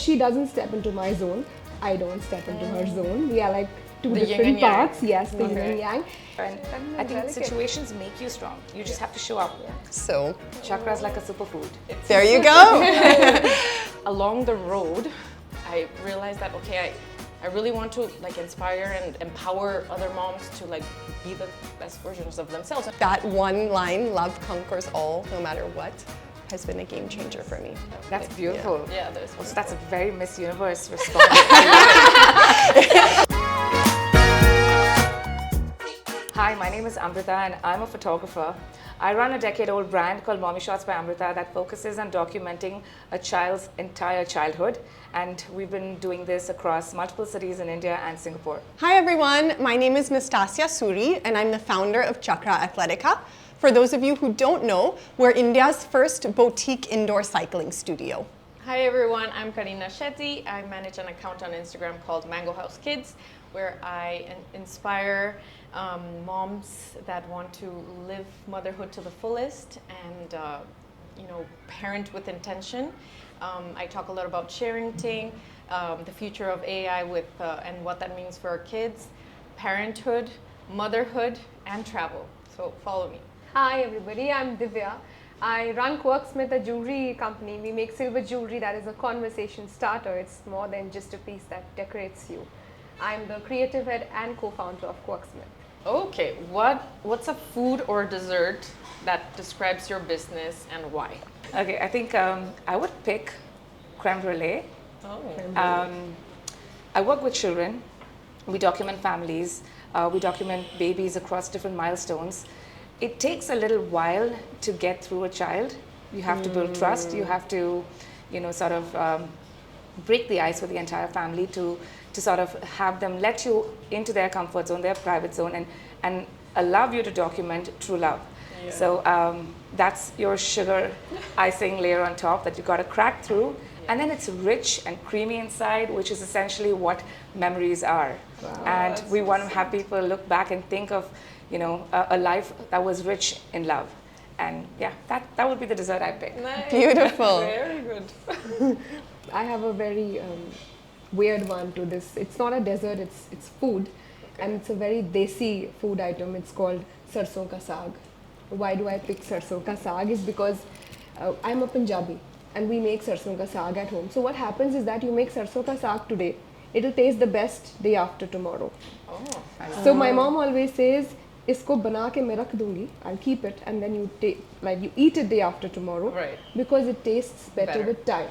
she doesn't step into my zone. I don't step into her zone. We are like two The yin different and yang. parts. Yes, the yin and yang. And I think situations make you strong. You just have to show up. So, Chakra is like a superfood. there you go. Along the road, I realized that, okay, I really want to like inspire and empower other moms to like be the best versions of themselves. That one line, love conquers all, no matter what, has been a game changer for me. That's beautiful. Yeah, there's Also, that's a very Miss Universe response. Hi, my name is Amrita and I'm a photographer. I run a decade-old brand called Mommy Shots by Amrita that focuses on documenting a child's entire childhood. And we've been doing this across multiple cities in India and Singapore. Hi everyone, my name is Nastasia Suri and I'm the founder of Chakra Athletica. For those of you who don't know, we're India's first boutique indoor cycling studio. Hi everyone, I'm Karina Shetty. I manage an account on Instagram called Mango House Kids, where I inspire moms that want to live motherhood to the fullest and parent with intention. I talk a lot about parenting, the future of AI and what that means for our kids, parenthood, motherhood, and travel. So follow me. Hi everybody, I'm Divya. I run Quirksmith, a jewelry company. We make silver jewelry that is a conversation starter. It's more than just a piece that decorates you. I'm the creative head and co-founder of Quirksmith. Okay, what's a food or dessert that describes your business and why? Okay, I think I would pick creme brulee. I work with children. We document families. We document babies across different milestones. It takes a little while to get through a child. You have to build trust. You have to, sort of break the ice with the entire family to sort of have them let you into their comfort zone, their private zone, and allow you to document true love. Yeah. So that's your sugar icing layer on top that you got to crack through. And then it's rich and creamy inside, which is essentially what memories are. Wow, and we want to have people look back and think of, a life that was rich in love. And yeah, that would be the dessert I pick. Nice. Beautiful. Very good. I have a very weird one to this. It's not a dessert, it's food. Okay. And it's a very desi food item. It's called sarson ka saag. Why do I pick sarson ka saag? Is because I'm a Punjabi and we make sarson ka saag at home. So what happens is that you make sarson ka saag today, it'll taste the best day after tomorrow. Oh. So my mom always says, isko bana ke main rakh dungi, I'll keep it, and then you eat it day after tomorrow. Right. Because it tastes better with time.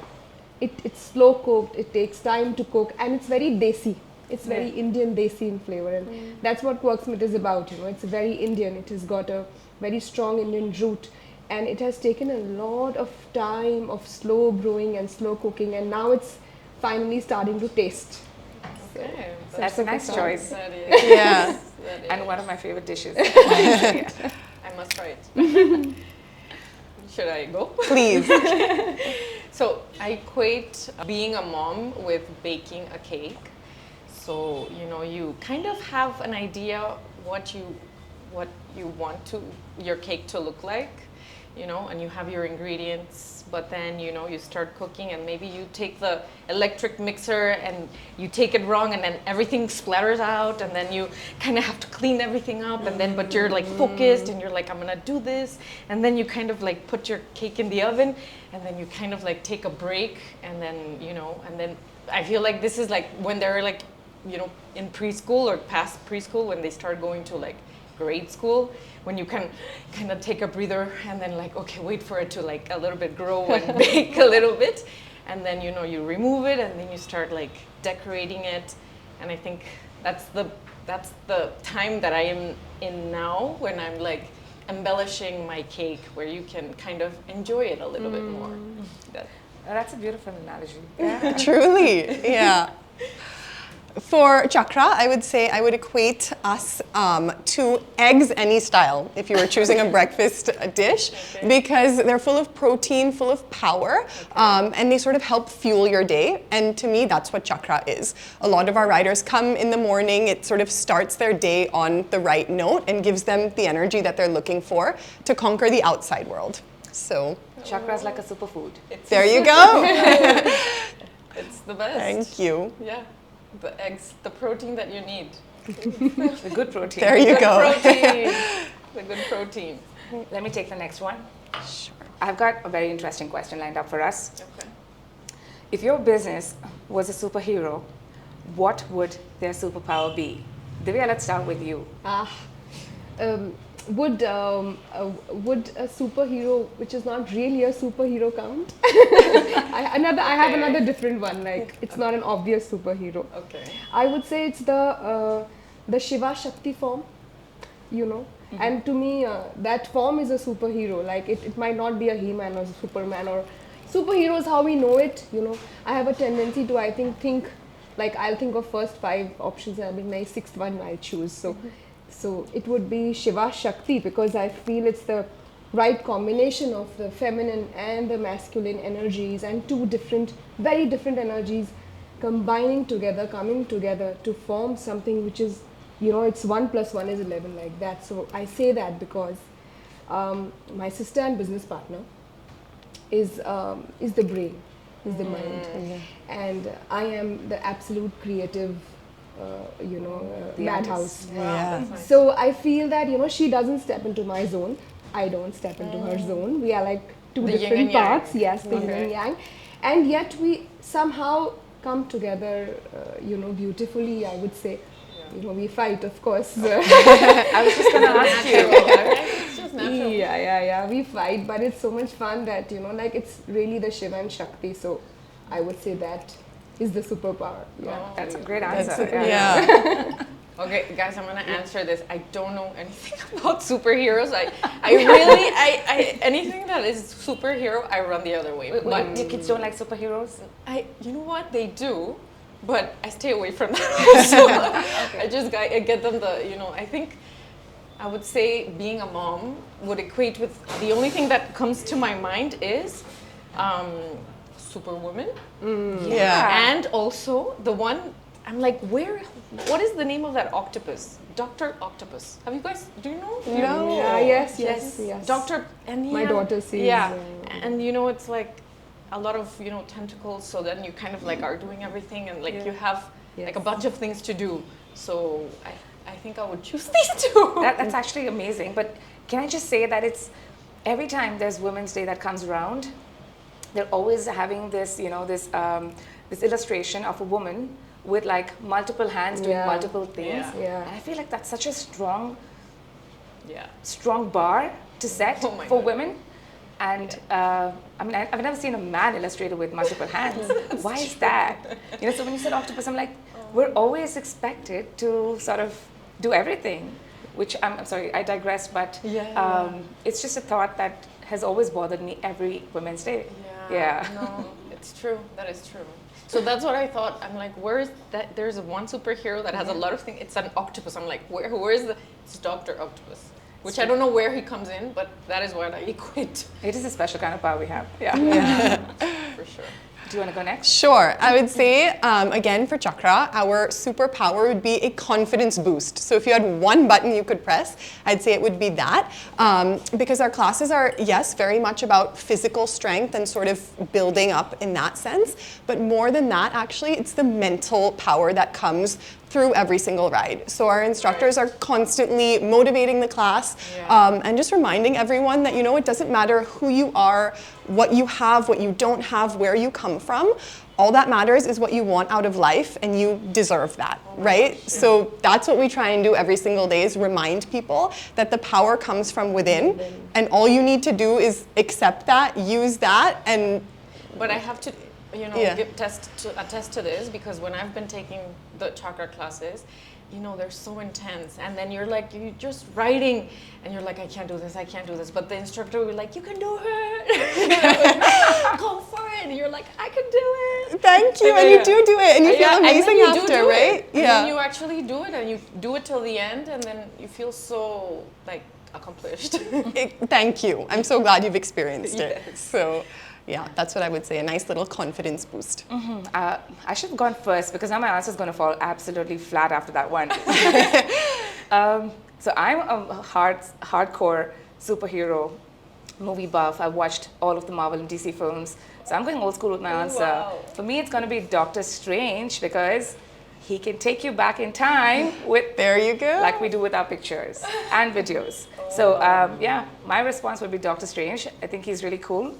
It's slow cooked, it takes time to cook, and it's very desi. It's very Indian desi in flavor, and that's what Quirksmith is about. It's very Indian. It has got a very strong Indian root, and it has taken a lot of time of slow brewing and slow cooking, and now it's finally starting to taste. Okay. So that's a nice choice. Yeah. And one of my favorite dishes. I must try it. Should I go? Please. So I equate being a mom with baking a cake. So you kind of have an idea what you want your cake to look like, and you have your ingredients. But then you start cooking, and maybe you take the electric mixer and you take it wrong, and then everything splatters out, and then you kind of have to clean everything up, and then but you're like focused, and you're like, I'm gonna do this, and then you kind of like put your cake in the oven, and then you kind of like take a break, and then and then I feel like this is like when they're like in preschool or past preschool, when they start going to like grade school, when you can kind of take a breather and then like, okay, wait for it to like a little bit grow and bake a little bit, and then you remove it, and then you start like decorating it. And I think that's the time that I am in now, when I'm like embellishing my cake, where you can kind of enjoy it a little bit more. That's a beautiful analogy. Yeah. Truly, yeah. For chakra, I would say I would equate us to eggs any style, if you were choosing a breakfast dish, because they're full of protein, full of power, and they sort of help fuel your day. And to me, that's what chakra is. A lot of our riders come in the morning, it sort of starts their day on the right note and gives them the energy that they're looking for to conquer the outside world. So chakra is like a superfood. there you go. It's the best. Thank you. Yeah. The eggs, the protein that you need. The good protein. There you go. Protein. The good protein. Let me take the next one. Sure. I've got a very interesting question lined up for us. Okay. If your business was a superhero, what would their superpower be? Divya, let's start with you. Would a superhero, which is not really a superhero, count? I have another different one. Like it's not an obvious superhero. Okay. I would say it's the Shiva Shakti form, you know. And to me, that form is a superhero. Like it might not be a He-Man or Superman or superhero is how we know it. You know, I have a tendency to think like I'll think of first 5 options and I'll be my 6th one I'll choose. So it would be Shiva Shakti because I feel it's the right combination of the feminine and the masculine energies and 2 very different energies coming together to form something which is, you know, it's 1 + 1 is 11 like that. So I say that because my sister and business partner is the brain, is the mind, and I am the absolute creative, madhouse. Yeah. That's nice. So I feel that, you know, she doesn't step into my zone. I don't step into her zone. We are like 2 The yin different and yang. parts. Yes, the yin Okay. and yang. And yet we somehow come together, beautifully, I would say. You know, we fight, of course. I was just going to ask you. It's just natural. Yeah. We fight, but it's so much fun that, you know, like it's really the Shiva and Shakti. So I would say that is the superpower. Yeah. Oh. That's a great answer. Yeah. Okay, guys, I'm gonna answer this. I don't know anything about superheroes. I anything that is superhero, I run the other way. But your kids don't like superheroes? You know what, they do, but I stay away from that. So I get them I think I would say being a mom would equate with the only thing that comes to my mind is Superwoman. Yeah. And also the one I'm like, what is the name of that octopus? Dr. Octopus. Have you guys, do you know? No. Yeah, yes. Dr. And My daughter sees. Yeah. And it's like a lot of, tentacles, so then you kind of like are doing everything and like you have like a bunch of things to do. So I think I would choose these 2. That's actually amazing. But can I just say that it's every time there's Women's Day that comes around, they're always having this, this illustration of a woman with like multiple hands doing multiple things. Yeah. And I feel like that's such a strong Yeah. strong bar to set Oh my for God. women. And I've never seen a man illustrated with multiple hands. Why is that? So when you said octopus, I'm like, we're always expected to sort of do everything, which I'm sorry, I digress, but it's just a thought that has always bothered me every Women's Day. Yeah. No, it's true. That is true. So that's what I thought. I'm like, where is that? There's one superhero that has a lot of things. It's an octopus. I'm like, where is it's Dr. Octopus. Which I don't know where he comes in, but that is what I equate. It is a special kind of power we have. Yeah. For sure. Do you want to go next? Sure. I would say, again, for Chakra, our superpower would be a confidence boost. So if you had one button you could press, I'd say it would be that. Because our classes are, yes, very much about physical strength and sort of building up in that sense. But more than that, actually, it's the mental power that comes through every single ride. So our instructors are constantly motivating the class and just reminding everyone that, it doesn't matter who you are, what you have, what you don't have, where you come from. All that matters is what you want out of life, and you deserve that, right? So that's what we try and do every single day, is remind people that the power comes from within, and all you need to do is accept that, use that, and... But I have to, attest to this, because when I've been taking the chakra classes, they're so intense, and then you're just writing, and you're like, I can't do this, but the instructor will be like, you can do it, go for it, and you're like, I can do it. Thank you, and you do it, and you feel amazing after, right? And then you actually do it, and you do it till the end, and then you feel so, accomplished. Thank you. I'm so glad you've experienced it. So, yeah, that's what I would say, a nice little confidence boost. I should have gone first, because now my answer is going to fall absolutely flat after that one. So I'm a hardcore superhero movie buff. I've watched all of the Marvel and DC films. So I'm going old school with my answer. Wow. For me, it's going to be Doctor Strange because he can take you back in time with, There you go. like we do with our pictures and videos. So yeah, my response would be Doctor Strange. I think he's really cool.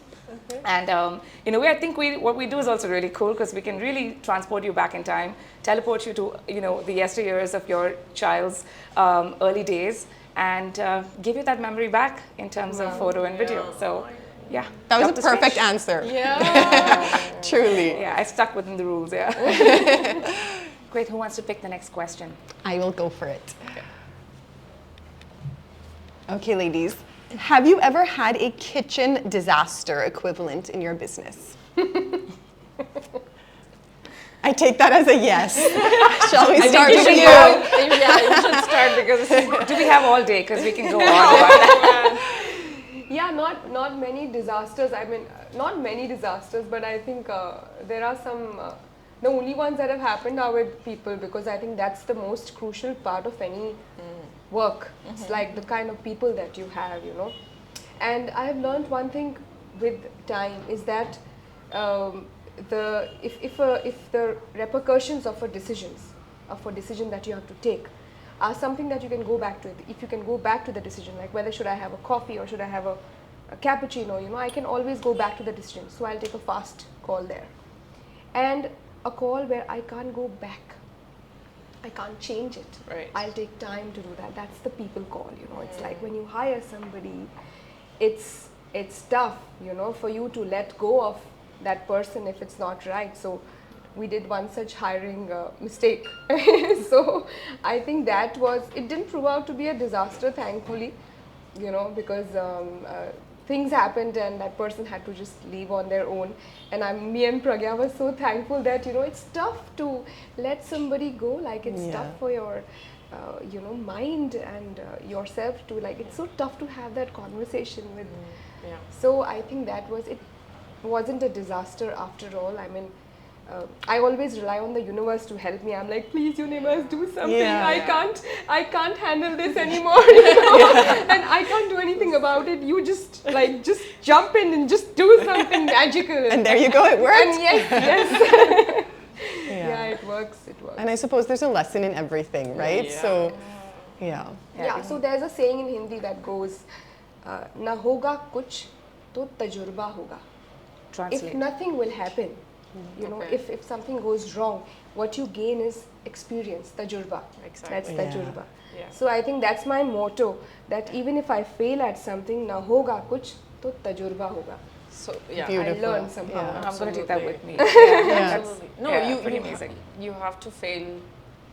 And in a way, I think what we do is also really cool because we can really transport you back in time, teleport you to the yesteryears of your child's early days, and give you that memory back in terms of photo and video. So yeah, That was Dr. a perfect Strange. answer. Yeah. Truly. Yeah, I stuck within the rules. Yeah. Great. Who wants to pick the next question? I will go for it. Okay, ladies. Have you ever had a kitchen disaster equivalent in your business? I take that as a yes. Shall we start with you? Yeah, you should start because Do we have all day? Because we can go on. Yeah, not many disasters. I mean, not many disasters, but I think there are some. The only ones that have happened are with people, because I think that's the most crucial part of any work. It's like the kind of people that you have, And I have learned one thing with time is that if the repercussions of a decision that you have to take are something that you can go back to, if you can go back to the decision, like whether should I have a coffee or should I have a cappuccino, I can always go back to the decision. So I'll take a fast call there. And a call where I can't go back, I can't change it. Right. I'll take time to do that. That's the people call, It's like when you hire somebody, it's tough, for you to let go of that person if it's not right. So we did one such hiring mistake. So I think it didn't prove out to be a disaster, thankfully, because things happened and that person had to just leave on their own. And me and Pragya were so thankful that, it's tough to let somebody go. Like it's tough for your, mind and yourself to, like, it's so tough to have that conversation with. Yeah. So I think it wasn't a disaster after all. I mean, I always rely on the universe to help me. I'm like, please, universe, do something. Yeah. I can't handle this anymore, and I can't do anything about it. You just jump in and just do something magical. And there you go, it worked. And yes. Yeah, it works. And I suppose there's a lesson in everything, right? Yeah. So, yeah. Yeah, so there's a saying in Hindi that goes, na hoga kuch, to tajurba hoga. Translate. If nothing will happen, Okay. if something goes wrong, what you gain is experience, tajurba. Exactly. That's Yeah. tajurba. Yeah. So I think that's my motto, that even if I fail at something, na hoga kuch, to tajurba hoga. So yeah, Beautiful. I learned somehow. Yeah. I'm going to take that with me. Yeah. Absolutely. No, Yeah, pretty amazing. you have to fail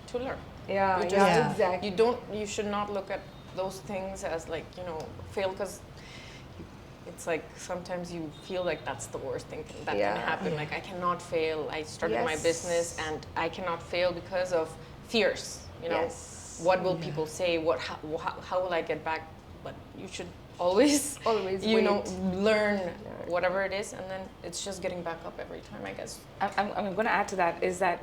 to learn. Yeah, You just- Yeah. exactly. You should not look at those things as like, fail, because it's like sometimes you feel like that's the worst thing that Yeah. can happen. Like, I cannot fail. I started my Yes. business and I cannot fail because of fears. Yes. What will people say? How will I get back? But you should always wait. learn whatever it is, and then it's just getting back up every time, I guess. I'm going to add to that is that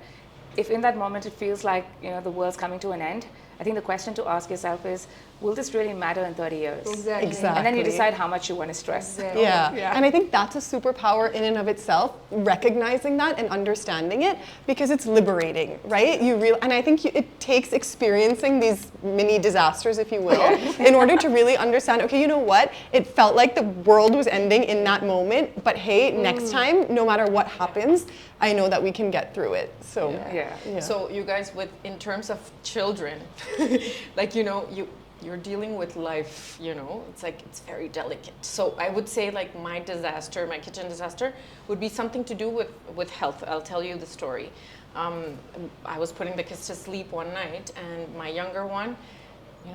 if in that moment it feels like the world's coming to an end, I think the question to ask yourself is, will this really matter in 30 years? Exactly. And then you Exactly. decide how much you want to stress. Exactly. Yeah. And I think that's a superpower in and of itself, recognizing that and understanding it, because it's liberating, right? And I think it takes experiencing these mini disasters, if you will, in order to really understand, okay, you know what? It felt like the world was ending in that moment, but hey, next time, no matter what happens, I know that we can get through it. So, Yeah. So you guys, in terms of children, like, you're dealing with life, it's like, it's very delicate. So I would say, like, my kitchen disaster would be something to do with health. I'll tell you the story. I was putting the kids to sleep one night, and my younger one,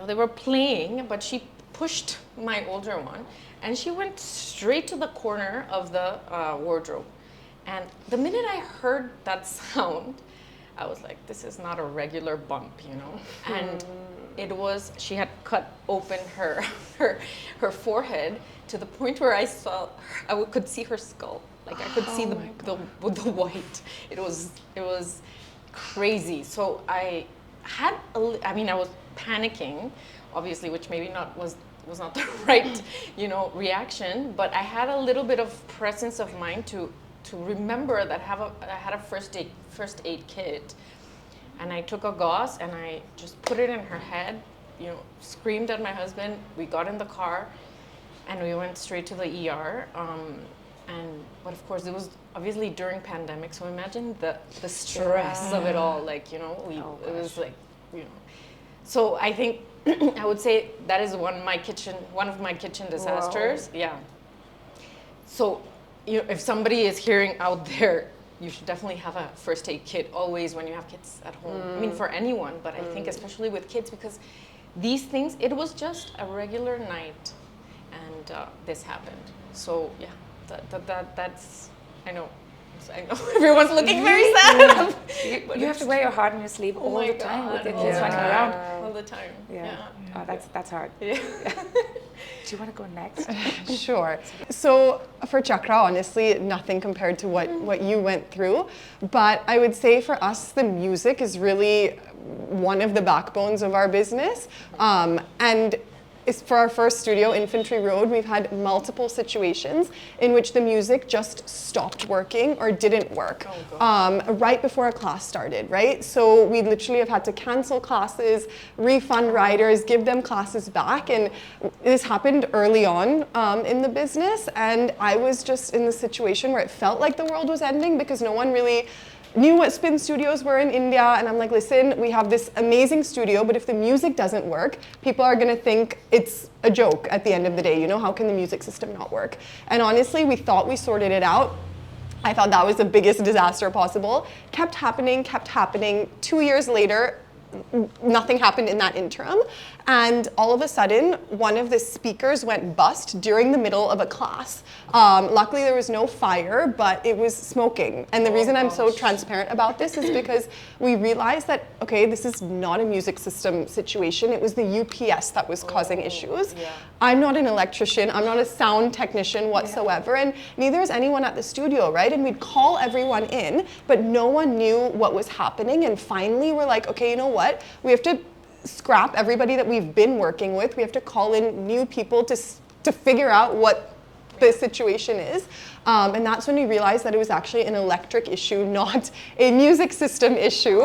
they were playing, but she pushed my older one, and she went straight to the corner of the wardrobe. And the minute I heard that sound, I was like, this is not a regular bump, And she had cut open her forehead to the point where I could see her skull. Like, I could see the white. It was crazy. So I was panicking, obviously, which maybe was not the right, reaction, but I had a little bit of presence of mind to to remember that I had a first aid kit, and I took a gauze and I just put it in her head, you know, screamed at my husband. We got in the car and we went straight to the ER. But of course it was obviously during pandemic, so imagine the stress of it all, like, you know, it was like, you know. So I think I would say that is one of my kitchen disasters. Wow. Yeah. So, you know, if somebody is hearing out there, you should definitely have a first aid kit always when you have kids at home. I mean, for anyone, but I think especially with kids, because these things, it was just a regular night, and this happened. So yeah, that's, I know everyone's looking very sad. You have to wear your heart on your sleeve all the time with your kids running around. All the time. Yeah. Oh, that's hard. Yeah. Do you want to go next? Sure. So for Chakra, honestly, nothing compared to what you went through. But I would say for us, the music is really one of the backbones of our business. And for our first studio, Infantry Road, we've had multiple situations in which the music just stopped working or didn't work right before a class started, right? So we literally have had to cancel classes, refund riders, give them classes back. And this happened early on in the business. And I was just in the situation where it felt like the world was ending because no one really knew what spin studios were in India, and I'm like, listen, we have this amazing studio, but if the music doesn't work, people are gonna think it's a joke at the end of the day. You know, how can the music system not work? And honestly, we thought we sorted it out. I thought that was the biggest disaster possible. Kept happening. 2 years later, nothing happened in that interim. And all of a sudden, one of the speakers went bust during the middle of a class. Luckily, there was no fire, but it was smoking. And the reason I'm so transparent about this is because we realized that, okay, this is not a music system situation. It was the UPS that was causing issues. Yeah. I'm not an electrician. I'm not a sound technician whatsoever. And neither is anyone at the studio, right? And we'd call everyone in, but no one knew what was happening. And finally, we're like, okay, you know what? We have to scrap everybody that we've been working with. We have to call in new people to figure out what the situation is. And that's when we realized that it was actually an electric issue, not a music system issue.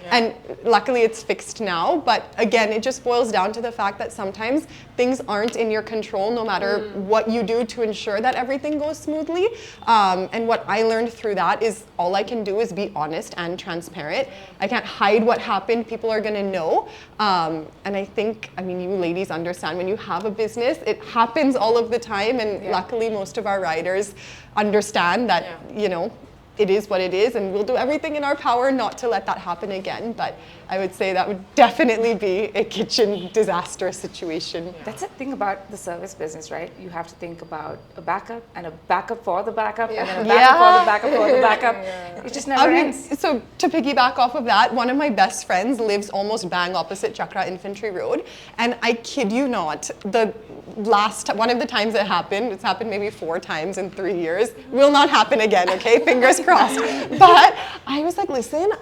And luckily it's fixed now. But again, it just boils down to the fact that sometimes things aren't in your control, no matter what you do to ensure that everything goes smoothly. And what I learned through that is all I can do is be honest and transparent. I can't hide what happened. People are gonna know. And I think, I mean, you ladies understand when you have a business, it happens all of the time. And luckily most of our riders understand that, you know, it is what it is, and we'll do everything in our power not to let that happen again. But I would say that would definitely be a kitchen disaster situation. That's the thing about the service business, right? You have to think about a backup and a backup for the backup and then a backup for the backup for the backup. It just never ends. So to piggyback off of that, one of my best friends lives almost bang opposite Chakra Infantry Road, and I kid you not, one of the times it happened, it's happened maybe 4 times in 3 years, will not happen again, okay? Fingers crossed. But I was like, listen,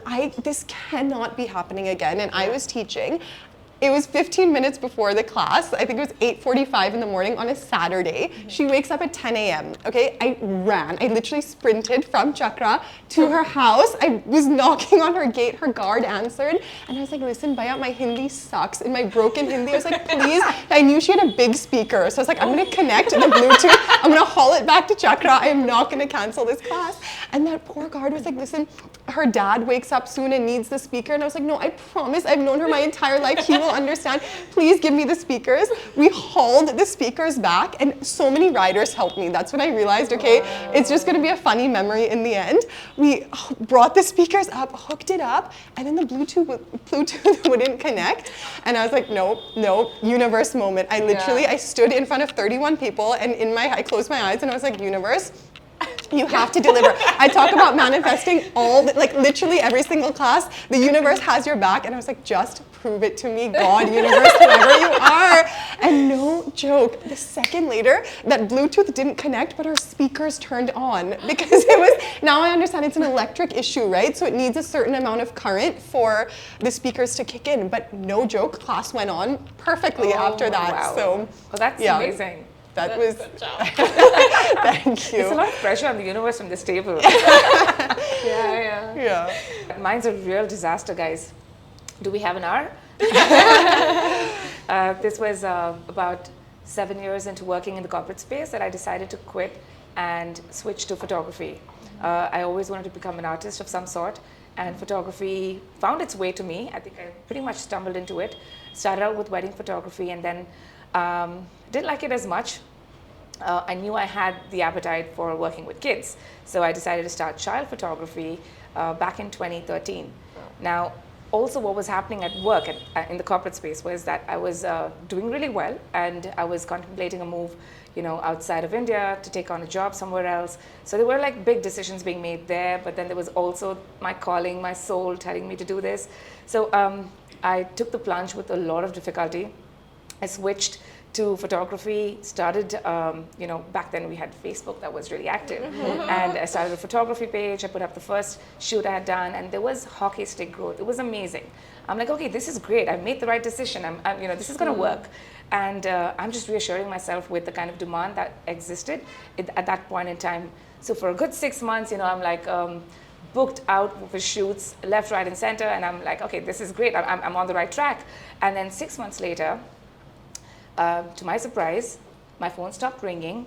this cannot be happening again. And I was teaching. It was 15 minutes before the class. I think it was 8:45 in the morning on a Saturday. She wakes up at 10 a.m. Okay, I ran. I literally sprinted from Chakra to her house. I was knocking on her gate. Her guard answered, and I was like, "Listen, Bhaiya, my Hindi sucks." In my broken Hindi, I was like, "Please." I knew she had a big speaker, so I was like, "I'm gonna connect the Bluetooth. I'm gonna haul it back to Chakra. I am not gonna cancel this class." And that poor guard was like, "Listen, her dad wakes up soon and needs the speaker." And I was like, "No, I promise. I've known her my entire life. He will understand. Please give me the speakers." We hauled the speakers back, and so many riders helped me. That's when I realized, okay, it's just going to be a funny memory in the end. We brought the speakers up, hooked it up, and then the Bluetooth wouldn't connect. And I was like, nope, universe moment. I stood in front of 31 people, and I closed my eyes, and I was like, universe, you have to deliver. I talk about manifesting literally every single class. The universe has your back. And I was like, just prove it to me, God, universe, whoever you are. And no joke, the second later, that Bluetooth didn't connect, but our speakers turned on because now I understand it's an electric issue, right? So it needs a certain amount of current for the speakers to kick in. But no joke, class went on perfectly after that. Wow. So that's amazing. That was. Good job. Thank you. It's a lot of pressure on the universe from this table. Yeah. Mine's a real disaster, guys. Do we have an hour? This was about 7 years into working in the corporate space that I decided to quit and switch to photography. I always wanted to become an artist of some sort, and photography found its way to me. I think I pretty much stumbled into it. Started out with wedding photography and then didn't like it as much. I knew I had the appetite for working with kids, so I decided to start child photography back in 2013. Now, also what was happening at work in the corporate space was that I was doing really well, and I was contemplating a move, outside of India to take on a job somewhere else. So there were like big decisions being made there, but then there was also my calling, my soul telling me to do this. So I took the plunge with a lot of difficulty. I switched to photography, started, back then we had Facebook that was really active. And I started a photography page. I put up the first shoot I had done, and there was hockey stick growth. It was amazing. I'm like, okay, this is great. I made the right decision. This is going to work. And I'm just reassuring myself with the kind of demand that existed at that point in time. So for a good 6 months, I'm like, booked out for shoots left, right, and center. And I'm like, okay, this is great. I'm on the right track. And then 6 months later, to my surprise, my phone stopped ringing.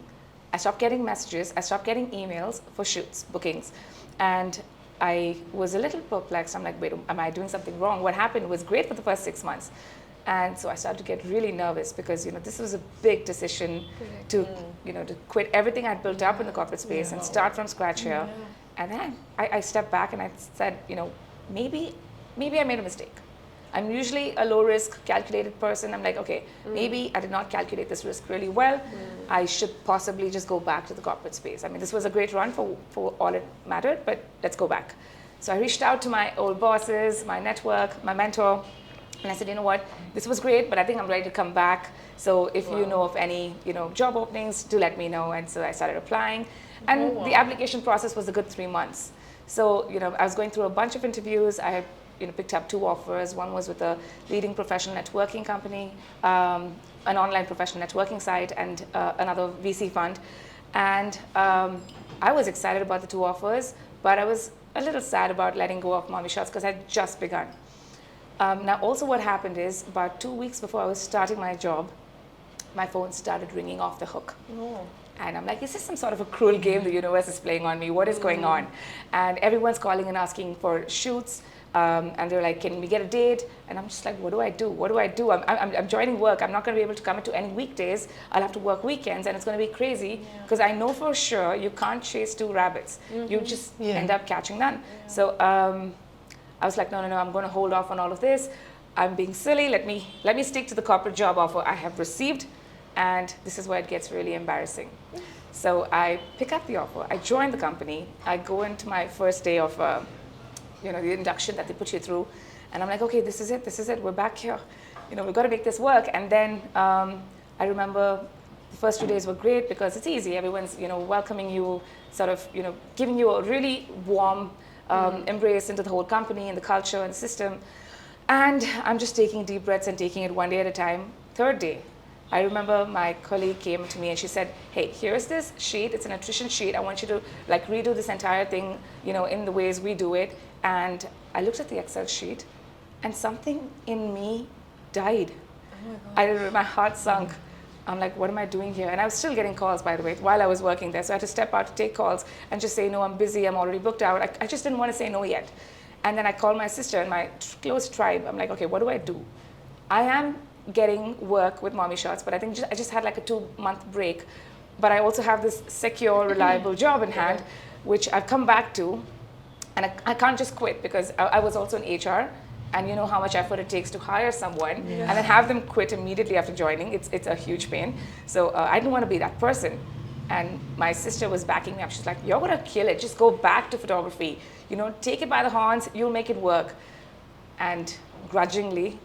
I stopped getting messages. I stopped getting emails for shoots, bookings. And I was a little perplexed. I'm like, wait, am I doing something wrong? What happened was great for the first 6 months. And so I started to get really nervous because, this was a big decision to quit everything I'd built up in the corporate space and start from scratch here. And then I stepped back and I said, maybe I made a mistake. I'm usually a low-risk, calculated person. I'm like, okay, maybe I did not calculate this risk really well. I should possibly just go back to the corporate space. I mean, this was a great run for all it mattered, but let's go back. So I reached out to my old bosses, my network, my mentor, and I said, you know what, this was great, but I think I'm ready to come back. So if you know of any, job openings, do let me know. And so I started applying. And the application process was a good 3 months. So, I was going through a bunch of interviews. I picked up 2 offers. One was with a leading professional networking company, an online professional networking site, and another VC fund. And I was excited about the 2 offers, but I was a little sad about letting go of Mommy Shots because I'd just begun. Now, also what happened is about 2 weeks before I was starting my job, my phone started ringing off the hook. And I'm like, is this some sort of a cruel game the universe is playing on me? What is going on? And everyone's calling and asking for shoots. And they're like, can we get a date? And I'm just like, what do I do? What do I do? I'm joining work. I'm not going to be able to commit to any weekdays. I'll have to work weekends, and it's going to be crazy because I know for sure you can't chase 2 rabbits. You just end up catching none. So I was like, no, I'm going to hold off on all of this. I'm being silly. Let me stick to the corporate job offer I have received. And this is where it gets really embarrassing. So I pick up the offer. I join the company. I go into my first day of the induction that they put you through. And I'm like, okay, this is it. We're back here. We've got to make this work. And then I remember the first 2 days were great because it's easy. Everyone's, welcoming you, sort of, giving you a really warm embrace into the whole company and the culture and the system. And I'm just taking deep breaths and taking it one day at a time. 3rd day, I remember my colleague came to me and she said, hey, here's this sheet. It's an attrition sheet. I want you to redo this entire thing, in the ways we do it. And I looked at the Excel sheet and something in me died. My heart sunk. I'm like, what am I doing here? And I was still getting calls, by the way, while I was working there. So I had to step out to take calls and just say, no, I'm busy. I'm already booked out. I just didn't want to say no yet. And then I called my sister and my close tribe. I'm like, okay, what do I do? I am getting work with Mommy Shots, but I think I just had a 2-month break. But I also have this secure, reliable job in hand, which I've come back to. And I can't just quit because I was also in HR. And you know how much effort it takes to hire someone and then have them quit immediately after joining. It's a huge pain. So I didn't want to be that person. And my sister was backing me up. She's like, you're going to kill it. Just go back to photography. Take it by the horns. You'll make it work. And grudgingly,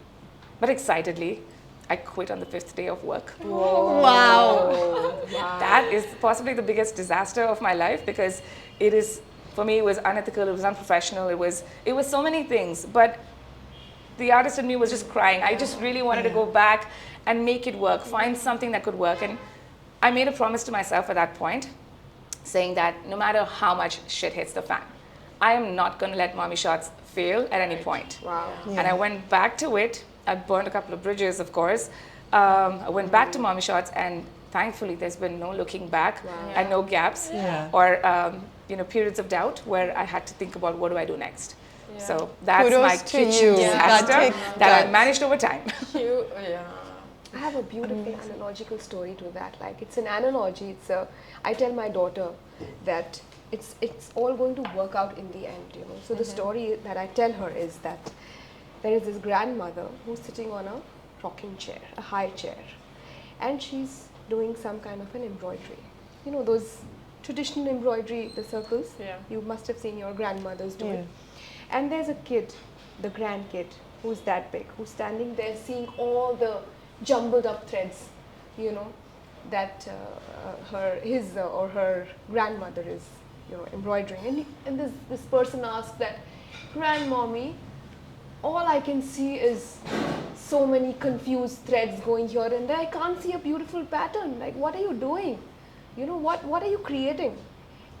but excitedly, I quit on the 5th day of work. Whoa. Wow. That is possibly the biggest disaster of my life because for me, it was unethical. It was unprofessional. It was so many things. But the artist in me was just crying. I just really wanted to go back and make it work, find something that could work. And I made a promise to myself at that point, saying that no matter how much shit hits the fan, I am not going to let mommy shots fail at any point. Wow. And I went back to it. I burned a couple of bridges, of course. I went back to mommy shots, and thankfully there's been no looking back and no gaps or periods of doubt where I had to think about what do I do next. So that's Kudos my to kitchen you. disaster that I managed over time. I have a beautiful analogical story to that. Like, it's an analogy. I tell my daughter that it's all going to work out in the end, you know. So the story that I tell her is that there is this grandmother who's sitting on a rocking chair, a high chair, and she's doing some kind of an embroidery. You know, those traditional embroidery, the circles. Yeah. You must have seen your grandmothers do it. And there's a kid, the grandkid, who's that big, who's standing there seeing all the jumbled up threads, you know, that his or her grandmother is, you know, embroidering. And this person asked that, "Grandmommy, all I can see is so many confused threads going here and there. I can't see a beautiful pattern. Like, what are you doing? You know, what are you creating?"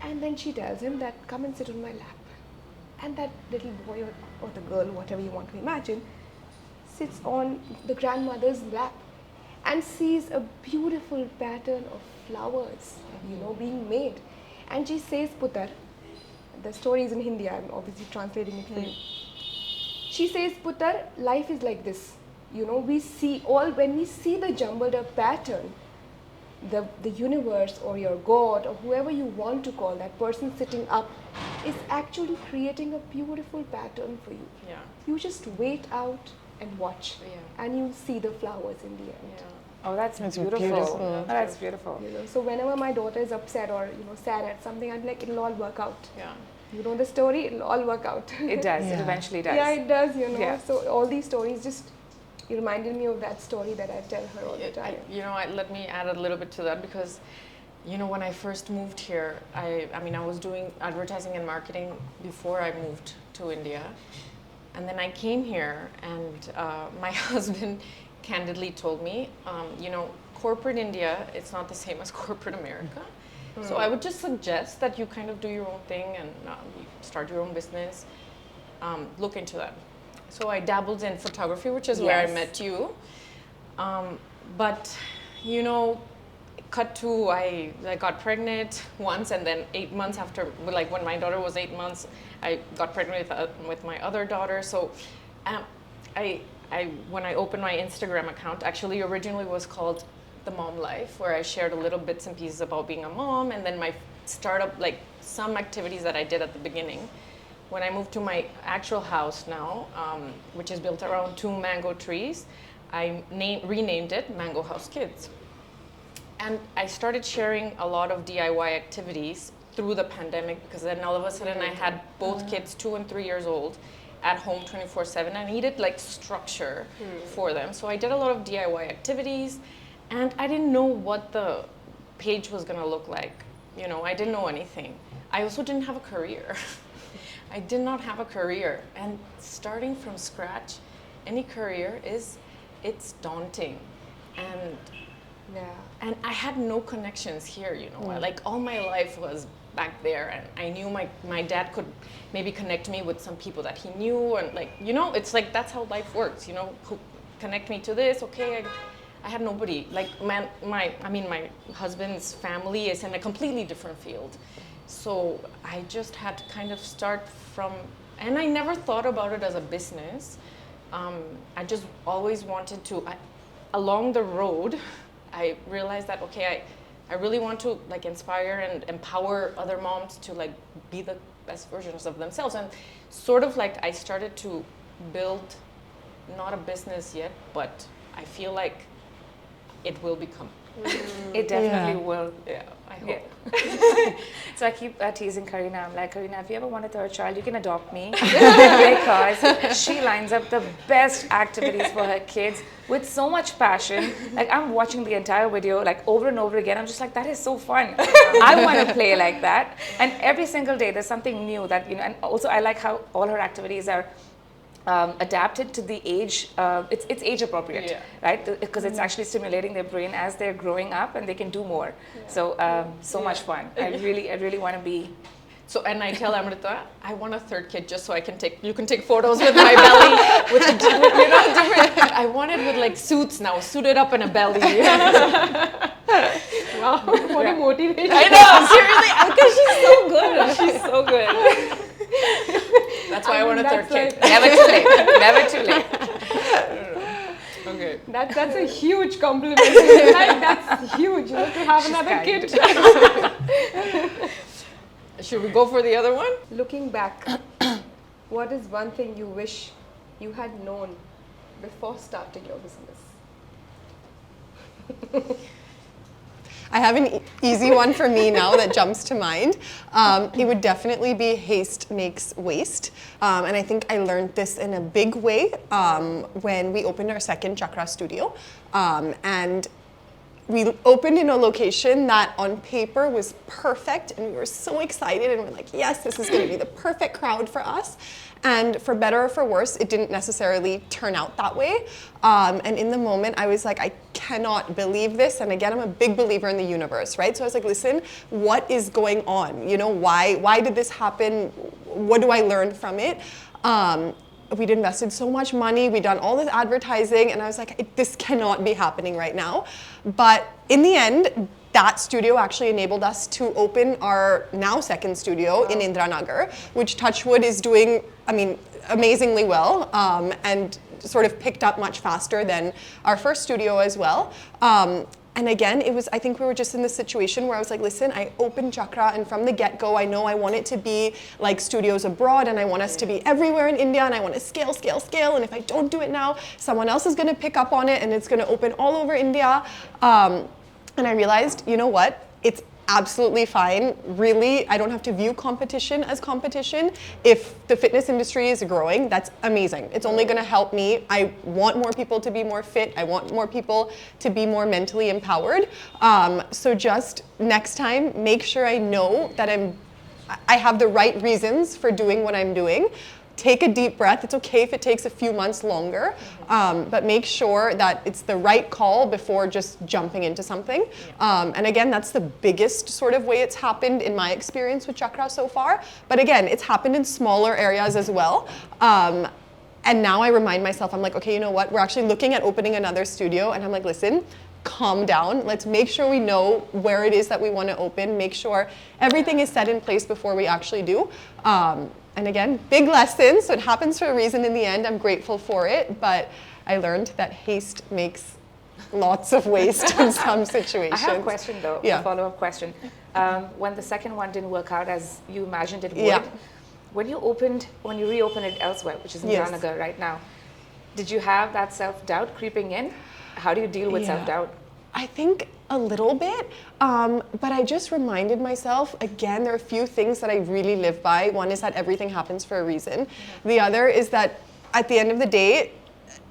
And then she tells him that, "Come and sit on my lap." And that little boy or the girl, whatever you want to imagine, sits on the grandmother's lap and sees a beautiful pattern of flowers, you know, being made. And she says, "Putar," the story is in Hindi, I'm obviously translating it for you. She says, "Putar, life is like this. You know, when we see the jumbled up pattern, the universe or your God or whoever you want to call that person sitting up is actually creating a beautiful pattern for you. Yeah. You just wait out and watch, and you'll see the flowers in the end." Oh, that's beautiful. Oh, that's beautiful. You know, so whenever my daughter is upset or, you know, sad at something, I'm like, "It'll all work out. Yeah. You know the story, it'll all work out." It does. It eventually does. Yeah, it does, you know. Yeah. So all these stories just reminded me of that story that I tell her all the time. Let me add a little bit to that, because, you know, when I first moved here, I was doing advertising and marketing before I moved to India. And then I came here, and my husband candidly told me, you know, corporate India, it's not the same as corporate America. So I would just suggest that you kind of do your own thing and you start your own business. Look into that. So I dabbled in photography, which is where I met you. But, you know, cut to, I got pregnant once, and then 8 months after, like when my daughter was 8 months, I got pregnant with my other daughter. So when I opened my Instagram account, actually originally was called The Mom Life, where I shared a little bits and pieces about being a mom, and then my startup, like some activities that I did at the beginning. When I moved to my actual house now, which is built around 2 mango trees, I renamed it Mango House Kids. And I started sharing a lot of DIY activities through the pandemic, because then all of a sudden I had both kids, 2 and 3 years old, at home 24/7. I needed like structure for them. So I did a lot of DIY activities, and I didn't know what the page was gonna look like. You know, I didn't know anything. I also didn't have a career. I did not have a career, and starting from scratch, any career it's daunting, and I had no connections here, you know. Like all my life was back there, and I knew my dad could maybe connect me with some people that he knew, and like, you know, it's like that's how life works, you know, who connect me to this. Okay, I had nobody. Like my husband's family is in a completely different field. So I just had to kind of start from, and I never thought about it as a business. I just always wanted to, along the road, I realized that, okay, I really want to like inspire and empower other moms to like be the best versions of themselves. And sort of like I started to build, not a business yet, but I feel like it will become. It definitely will. Yeah, I hope. So I keep teasing Karina. I'm like, "Karina, if you ever want a third child, you can adopt me," because she lines up the best activities for her kids with so much passion. Like, I'm watching the entire video like over and over again. I'm just like, that is so fun. I want to play like that. And every single day there's something new that, you know, and also I like how all her activities are adapted to the age. It's age appropriate, right? Because it's actually stimulating their brain as they're growing up, and they can do more. So much fun. I really want to be. So, and I tell Amrita, I want a third kid just so you can take photos with my belly, with different. I want it with like suits now, suited up in a belly. Wow, what a motivation. I know, seriously, because she's so good. She's so good. That's why I want a third kid. Never too late. Never too late. Okay. That's a huge compliment. Like, that's huge, to have another kid. Should we go for the other one? Looking back, what is one thing you wish you had known before starting your business? I have an easy one for me now that jumps to mind. It would definitely be haste makes waste. And I think I learned this in a big way when we opened our second Chakra studio. And we opened in a location that on paper was perfect, and we were so excited, and we're like, yes, this is going to be the perfect crowd for us. And for better or for worse, it didn't necessarily turn out that way. And in the moment, I was like, I cannot believe this. And again, I'm a big believer in the universe, right? So I was like, listen, what is going on? Why did this happen? What do I learn from it? We'd invested so much money, we'd done all this advertising, and I was like, this cannot be happening right now. But in the end, that studio actually enabled us to open our now second studio in Indranagar, which Touchwood is doing, amazingly well, and sort of picked up much faster than our first studio as well. And again, I think we were just in this situation where I was like, listen, I opened Chakra, and from the get-go, I know I want it to be like studios abroad, and I want us to be everywhere in India, and I want to scale, scale, scale. And if I don't do it now, someone else is going to pick up on it, and it's going to open all over India. And I realized, you know what? It's absolutely fine. Really, I don't have to view competition as competition. If the fitness industry is growing, that's amazing. It's only going to help me. I want more people to be more fit. I want more people to be more mentally empowered. So just next time, make sure I know that I have the right reasons for doing what I'm doing. Take a deep breath. It's okay if it takes a few months longer, but make sure that it's the right call before just jumping into something. And again, that's the biggest sort of way it's happened in my experience with Chakra so far. But again, it's happened in smaller areas as well. And now I remind myself, I'm like, okay, you know what? We're actually looking at opening another studio, and I'm like, listen, calm down. Let's make sure we know where it is that we want to open. Make sure everything is set in place before we actually do. And again, big lesson, so it happens for a reason in the end. I'm grateful for it, but I learned that haste makes lots of waste in some situations. I have a question though, a follow-up question. When the second one didn't work out as you imagined it would, when you reopened it elsewhere, which is in Indranagar right now, did you have that self-doubt creeping in? How do you deal with self-doubt? I think a little bit, but I just reminded myself, again, there are a few things that I really live by. One is that everything happens for a reason. The other is that at the end of the day,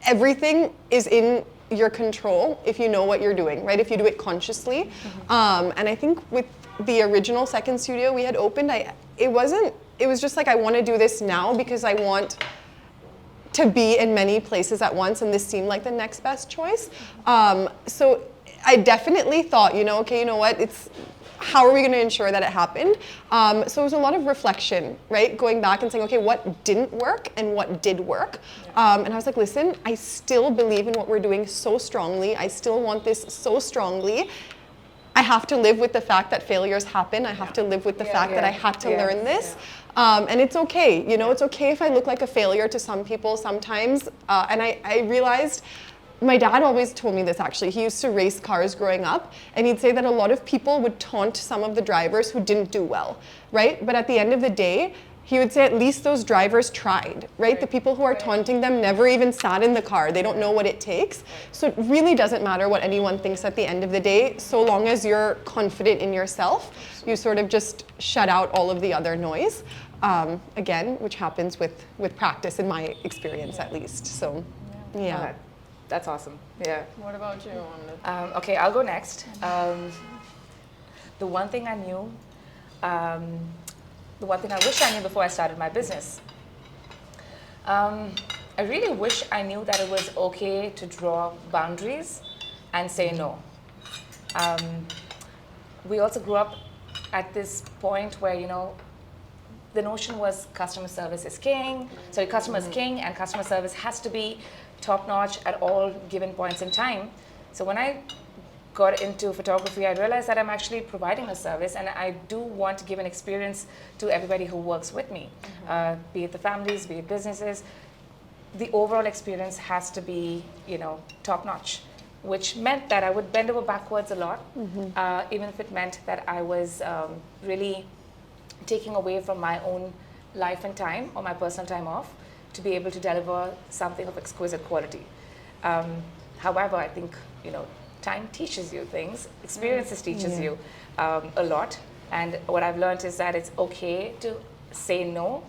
everything is in your control if you know what you're doing, right? If you do it consciously. And I think with the original second studio we had opened, it was just like, I want to do this now because I want to be in many places at once, and this seemed like the next best choice. So I definitely thought, okay, you know what, how are we going to ensure that it happened? So it was a lot of reflection, right? Going back and saying, okay, what didn't work and what did work? And I was like, listen, I still believe in what we're doing so strongly. I still want this so strongly. I have to live with the fact that failures happen. I have to live with the fact that I had to learn this. And it's okay, it's okay if I look like a failure to some people sometimes. And I realized, my dad always told me this actually. He used to race cars growing up, and he'd say that a lot of people would taunt some of the drivers who didn't do well, right? But at the end of the day, he would say at least those drivers tried, right? The people who are taunting them never even sat in the car. They don't know what it takes. So it really doesn't matter what anyone thinks at the end of the day, so long as you're confident in yourself, you sort of just shut out all of the other noise. Again, which happens with practice in my experience at least. So, yeah. That's awesome. Yeah. What about you? Okay, I'll go next. The one thing I knew, the one thing I wish I knew before I started my business. I really wish I knew that it was okay to draw boundaries and say no. We also grew up at this point where, you know, the notion was customer service is king. So customer is king and customer service has to be top notch at all given points in time. So when I got into photography, I realized that I'm actually providing a service, and I do want to give an experience to everybody who works with me, be it the families, be it businesses. The overall experience has to be, you know, top notch, which meant that I would bend over backwards a lot, even if it meant that I was really taking away from my own life and time or my personal time off to be able to deliver something of exquisite quality. However, I think, you know, time teaches you things, experiences teaches you a lot. And what I've learned is that it's okay to say no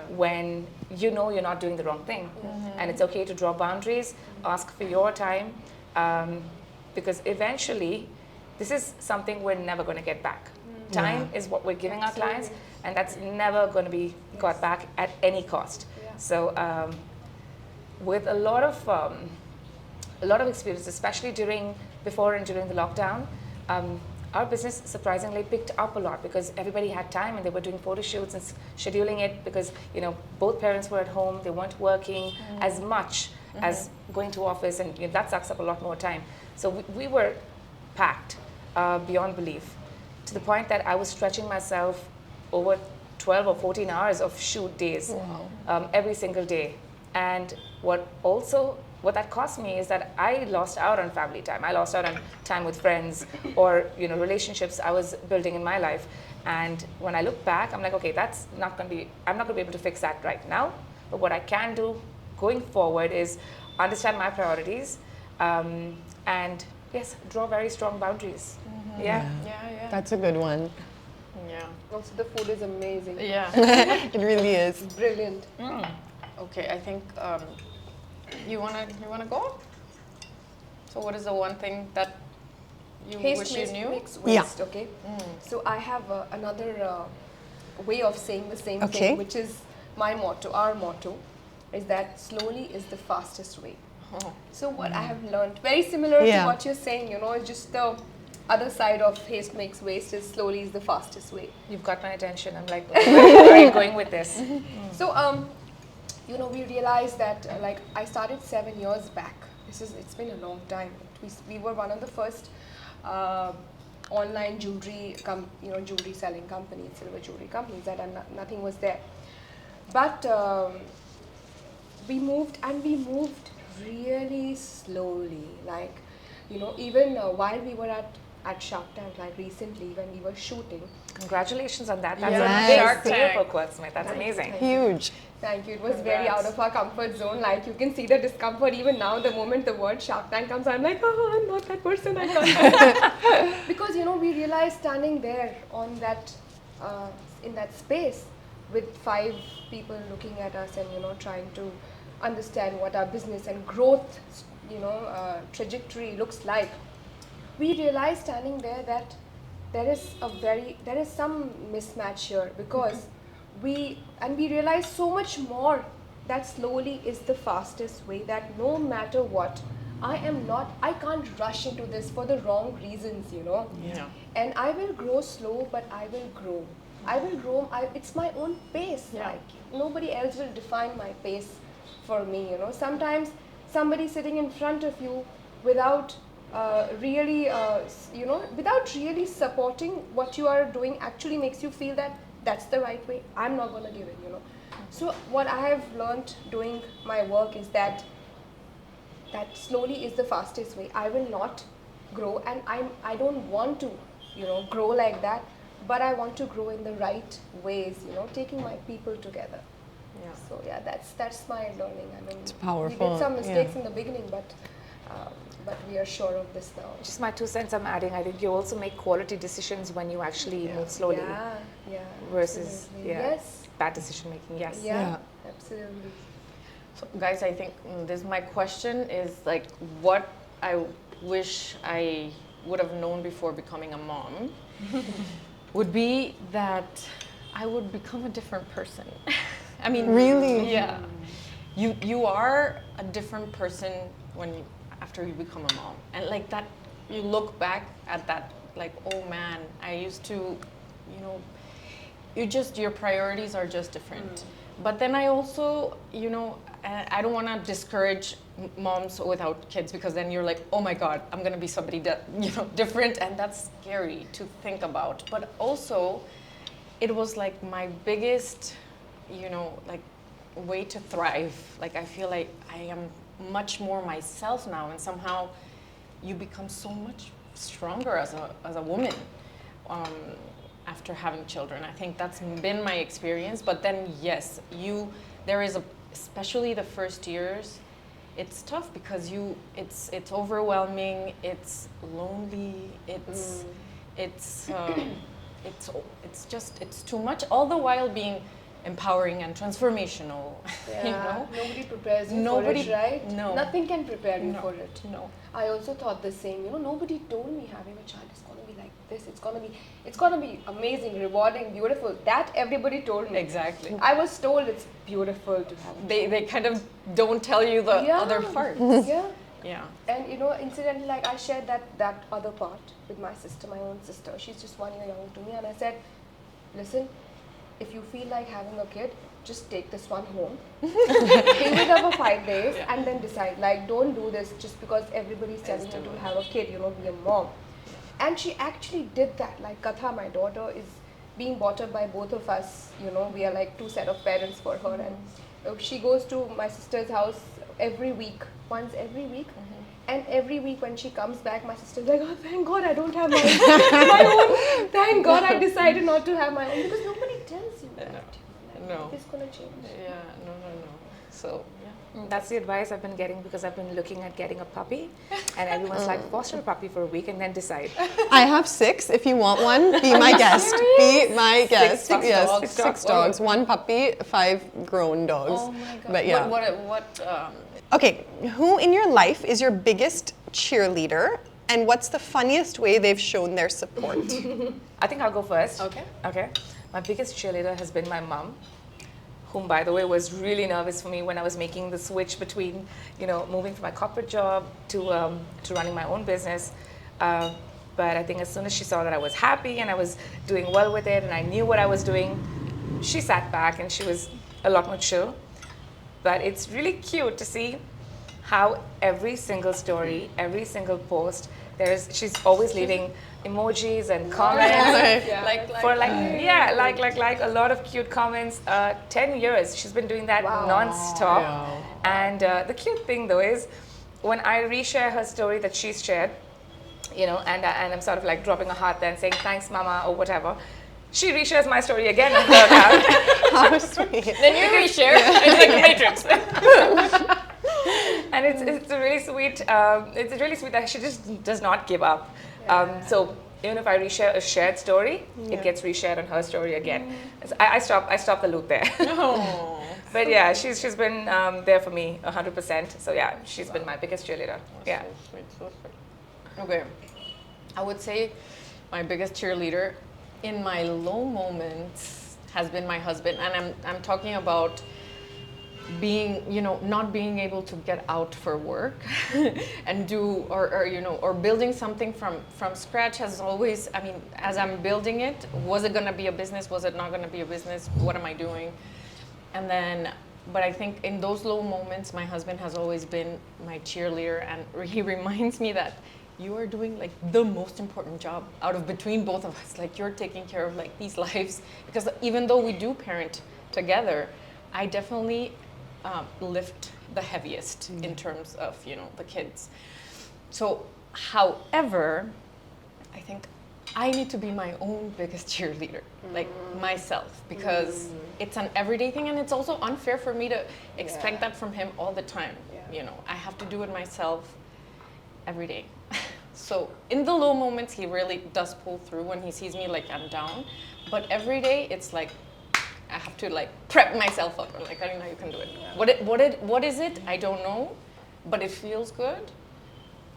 when you know you're not doing the wrong thing. And it's okay to draw boundaries, ask for your time, because eventually this is something we're never going to get back. Time is what we're giving our clients, and that's never going to be got back at any cost. So with a lot of experience, especially before and during the lockdown, our business surprisingly picked up a lot because everybody had time and they were doing photo shoots and scheduling it because, you know, both parents were at home, they weren't working as much as going to office, and, you know, that sucks up a lot more time. So we were packed beyond belief, to the point that I was stretching myself over 12 or 14 hours of shoot days every single day. And what that cost me is that I lost out on family time. I lost out on time with friends or, you know, relationships I was building in my life. And when I look back, I'm like, okay, I'm not going to be able to fix that right now. But what I can do going forward is understand my priorities and, yes, draw very strong boundaries. Yeah. That's a good one. Yeah. Also, the food is amazing. Yeah. It really is. Brilliant. Okay, I think you wanna go? So what is the one thing that you wish you knew? Makes waste, okay? So I have another way of saying the same thing, which is my motto, our motto, is that slowly is the fastest way. So what I have learned, very similar to what you're saying, you know, it's just the other side of haste makes waste is slowly is the fastest way. You've got my attention. I'm like, where are you going with this? So, you know, we realized that like I started 7 years back. It's been a long time. We were one of the first online jewelry selling companies, silver jewelry companies. That nothing was there. But we moved really slowly. Like, you know, even while we were at Shark Tank, like recently when we were shooting. Congratulations on that. That's Shark a big Tank deal for Quirksmith. That's amazing. Huge. Thank you. It was very out of our comfort zone. Like, you can see the discomfort even now. The moment the word Shark Tank comes, I'm like, oh, I'm not that person. I can't. Because, you know, we realized standing there on that, in that space with 5 people looking at us and, you know, trying to understand what our business and growth, you know, trajectory looks like. We realized standing there that there is some mismatch here, because we realized so much more that slowly is the fastest way, that no matter what, I can't rush into this for the wrong reasons, you know. Yeah. And I will grow slow, but I will grow. It's my own pace. Yeah. Like, nobody else will define my pace for me, you know. Sometimes somebody sitting in front of you without really supporting what you are doing actually makes you feel that that's the right way. I'm not going to give it, you know. So what I have learned doing my work is that slowly is the fastest way. I will not grow, and I don't want to, you know, grow like that, but I want to grow in the right ways, you know, taking my people together. Yeah. So yeah, that's my learning. I mean, It's powerful. we did some mistakes in the beginning, but we are sure of this now. Just my 2 cents I'm adding. I think you also make quality decisions when you actually move slowly versus yes, bad decision making. Yes. yeah, absolutely. So guys, I think my question is like, what I wish I would have known before becoming a mom would be that I would become a different person. I mean, Really? Yeah. you are a different person after you become a mom, and like that, you look back at that like, oh man, I used to, you know, your priorities are just different. But then I also, you know, I don't want to discourage moms without kids, because then you're like, oh my God, I'm going to be somebody that, you know, different, and that's scary to think about. But also, it was like my biggest, you know, like way to thrive. Like I feel like I am much more myself now, and somehow you become so much stronger as a woman after having children. I think that's been my experience. But then yes, there is especially the first years, it's tough because it's overwhelming, it's lonely, it's too much, all the while being empowering and transformational. Yeah. You know, Nobody prepares you for it, right? No, nothing can prepare you for it. No. I also thought the same. You know, nobody told me having a child is going to be like this. It's going to be amazing, rewarding, beautiful. That everybody told me. Exactly. I was told it's beautiful to have a child. They kind of don't tell you the other parts. Yeah. Yeah. And you know, incidentally, like I shared that other part with my sister, my own sister. She's just 1 year younger to me, and I said, listen, if you feel like having a kid, just take this one home, give it up for 5 days, and then decide. Like, don't do this just because everybody's telling you to have a kid, you know, be a mom. And she actually did that. Like Katha, my daughter, is being brought up by both of us. You know, we are like two set of parents for her, and she goes to my sister's house every week, once every week. And every week when she comes back, my sister's like, oh, thank God I don't have my own. Thank God I decided not to have my own. Because nobody tells you that. No. It's going to change. Yeah, no. So, yeah. That's the advice I've been getting, because I've been looking at getting a puppy, and everyone's like, foster a puppy for a week and then decide. I have 6. If you want one, be my guest. Be my guest. Six Yes, dogs. 6 dogs, 1 puppy, 5 grown dogs. Oh my God. But yeah. What Okay, who in your life is your biggest cheerleader, and what's the funniest way they've shown their support? I think I'll go first. Okay. My biggest cheerleader has been my mom, whom, by the way, was really nervous for me when I was making the switch between, you know, moving from my corporate job to running my own business. But I think as soon as she saw that I was happy and I was doing well with it and I knew what I was doing, she sat back and she was a lot more chill. But it's really cute to see how every single story, every single post, she's always leaving emojis and comments. Like a lot of cute comments. 10 years she's been doing that non-stop. Wow. And the cute thing though is when I reshare her story that she's shared, you know, and I'm sort of like dropping a heart there and saying thanks mama or whatever, she reshares my story again on her account. How sweet. Then you reshare. It's like the Matrix. And it's really sweet. It's really sweet that she just does not give up. So even if I reshare a shared story, it gets reshared on her story again. I stop the loop there. Oh. But yeah, she's been there for me 100%. So yeah, she's been my biggest cheerleader. Yeah. So sweet. Okay, I would say my biggest cheerleader in my low moments has been my husband, and I'm talking about being, you know, not being able to get out for work and do or building something from scratch has always, I mean, as I'm building it, was it going to be a business, was it not going to be a business, what am I doing? And then, but I think in those low moments my husband has always been my cheerleader, and he reminds me that you are doing like the most important job out of between both of us. Like you're taking care of like these lives, because even though we do parent together, I definitely lift the heaviest in terms of, you know, the kids. So, however, I think I need to be my own biggest cheerleader, like myself, because it's an everyday thing, and it's also unfair for me to expect that from him all the time. You know, I have to do it myself every day. So in the low moments, he really does pull through when he sees me like I'm down. But every day, it's like I have to like prep myself up. Like, Karina, you can do it. What is it? I don't know, but it feels good.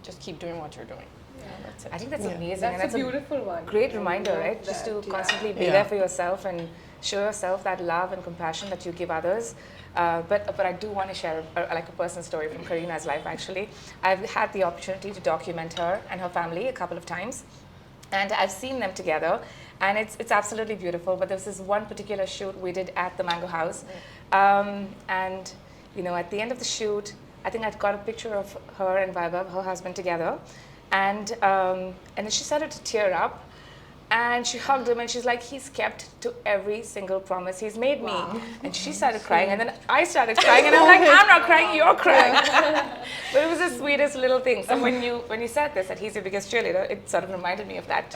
Just keep doing what you're doing. I think that's amazing. That's and that's a beautiful one. great I reminder, love right? Just to that, constantly be Yeah. there for yourself and show yourself that love and compassion that you give others. But I do want to share like a personal story from Karina's life. Actually, I've had the opportunity to document her and her family a couple of times, and I've seen them together, and it's absolutely beautiful. But there was this one particular shoot we did at the Mango House, and you know, at the end of the shoot, I think I'd got a picture of her and Vaibhav, her husband, together, and then she started to tear up. And she hugged him and she's like, he's kept to every single promise he's made me. And she started crying and then I started crying and I'm like, I'm not crying, you're crying. But it was the sweetest little thing. So when you said this, that he's your biggest cheerleader, it sort of reminded me of that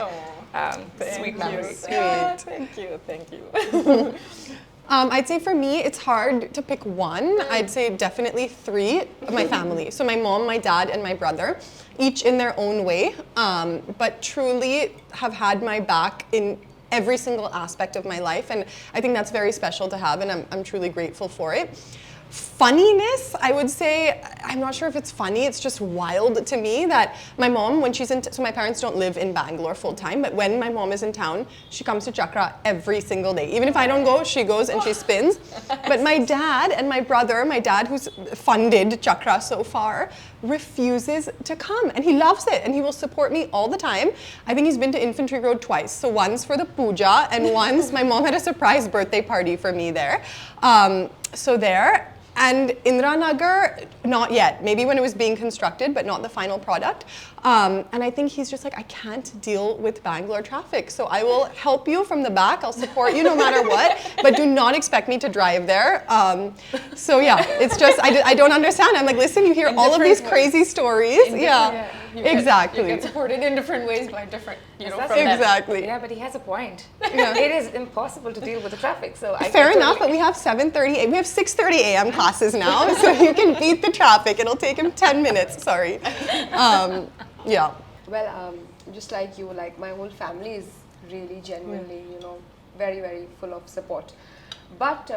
sweet memory. Thank you. I'd say for me, it's hard to pick one. I'd say definitely three of my family. So my mom, my dad, and my brother, each in their own way, but truly have had my back in every single aspect of my life. And I think that's very special to have, and I'm truly grateful for it. Funniness, I would say, I'm not sure if it's funny, it's just wild to me that my mom, when she's in, so my parents don't live in Bangalore full time, but when my mom is in town, she comes to Chakra every single day. Even if I don't go, she goes and she spins. But my dad and my brother, my dad who's funded Chakra so far, refuses to come, and he loves it, and he will support me all the time. I think he's been to Infantry Road twice, so once for the puja, and once my mom had a surprise birthday party for me there. So there. And Indranagar, not yet. Maybe when it was being constructed, but not the final product. And I think he's just like, I can't deal with Bangalore traffic. So I will help you from the back. I'll support you no matter what. But do not expect me to drive there. So yeah, it's just, I don't understand. I'm like, listen, you hear all of these crazy stories. Yeah, exactly. You get supported in different ways by different, from exactly. Yeah, but he has a point. It is impossible to deal with the traffic. So Fair enough, but we have 7:30, we have 6:30 a.m. classes now, so you can beat the traffic. It'll take him 10 minutes, sorry. Yeah. Well, just like you, like my whole family is really genuinely, very, very full of support. But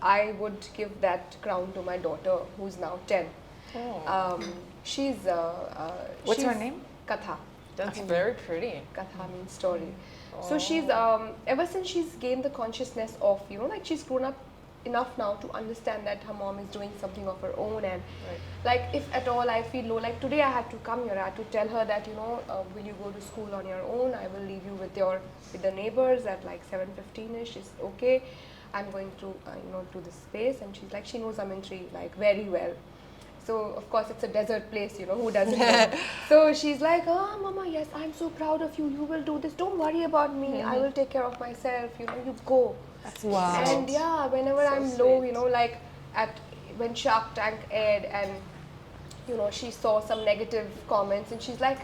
I would give that crown to my daughter, who's now 10. She's What's her name? Katha. That's very pretty. Katha means story. So she's ever since she's gained the consciousness of, like she's grown up enough now to understand that her mom is doing something of her own, and like if at all I feel low, like today I had to come here, I had to tell her that will you go to school on your own, I will leave you with the neighbors at like 7:15ish. It's okay, I'm going to to this space. And she's like, she knows Amintiri like very well. So of course it's a desert place, who doesn't know. So she's like, oh mama, yes, I'm so proud of you, you will do this, don't worry about me, I will take care of myself, you go. Wow. And yeah, whenever I'm low, like when Shark Tank aired, and she saw some negative comments, and she's like,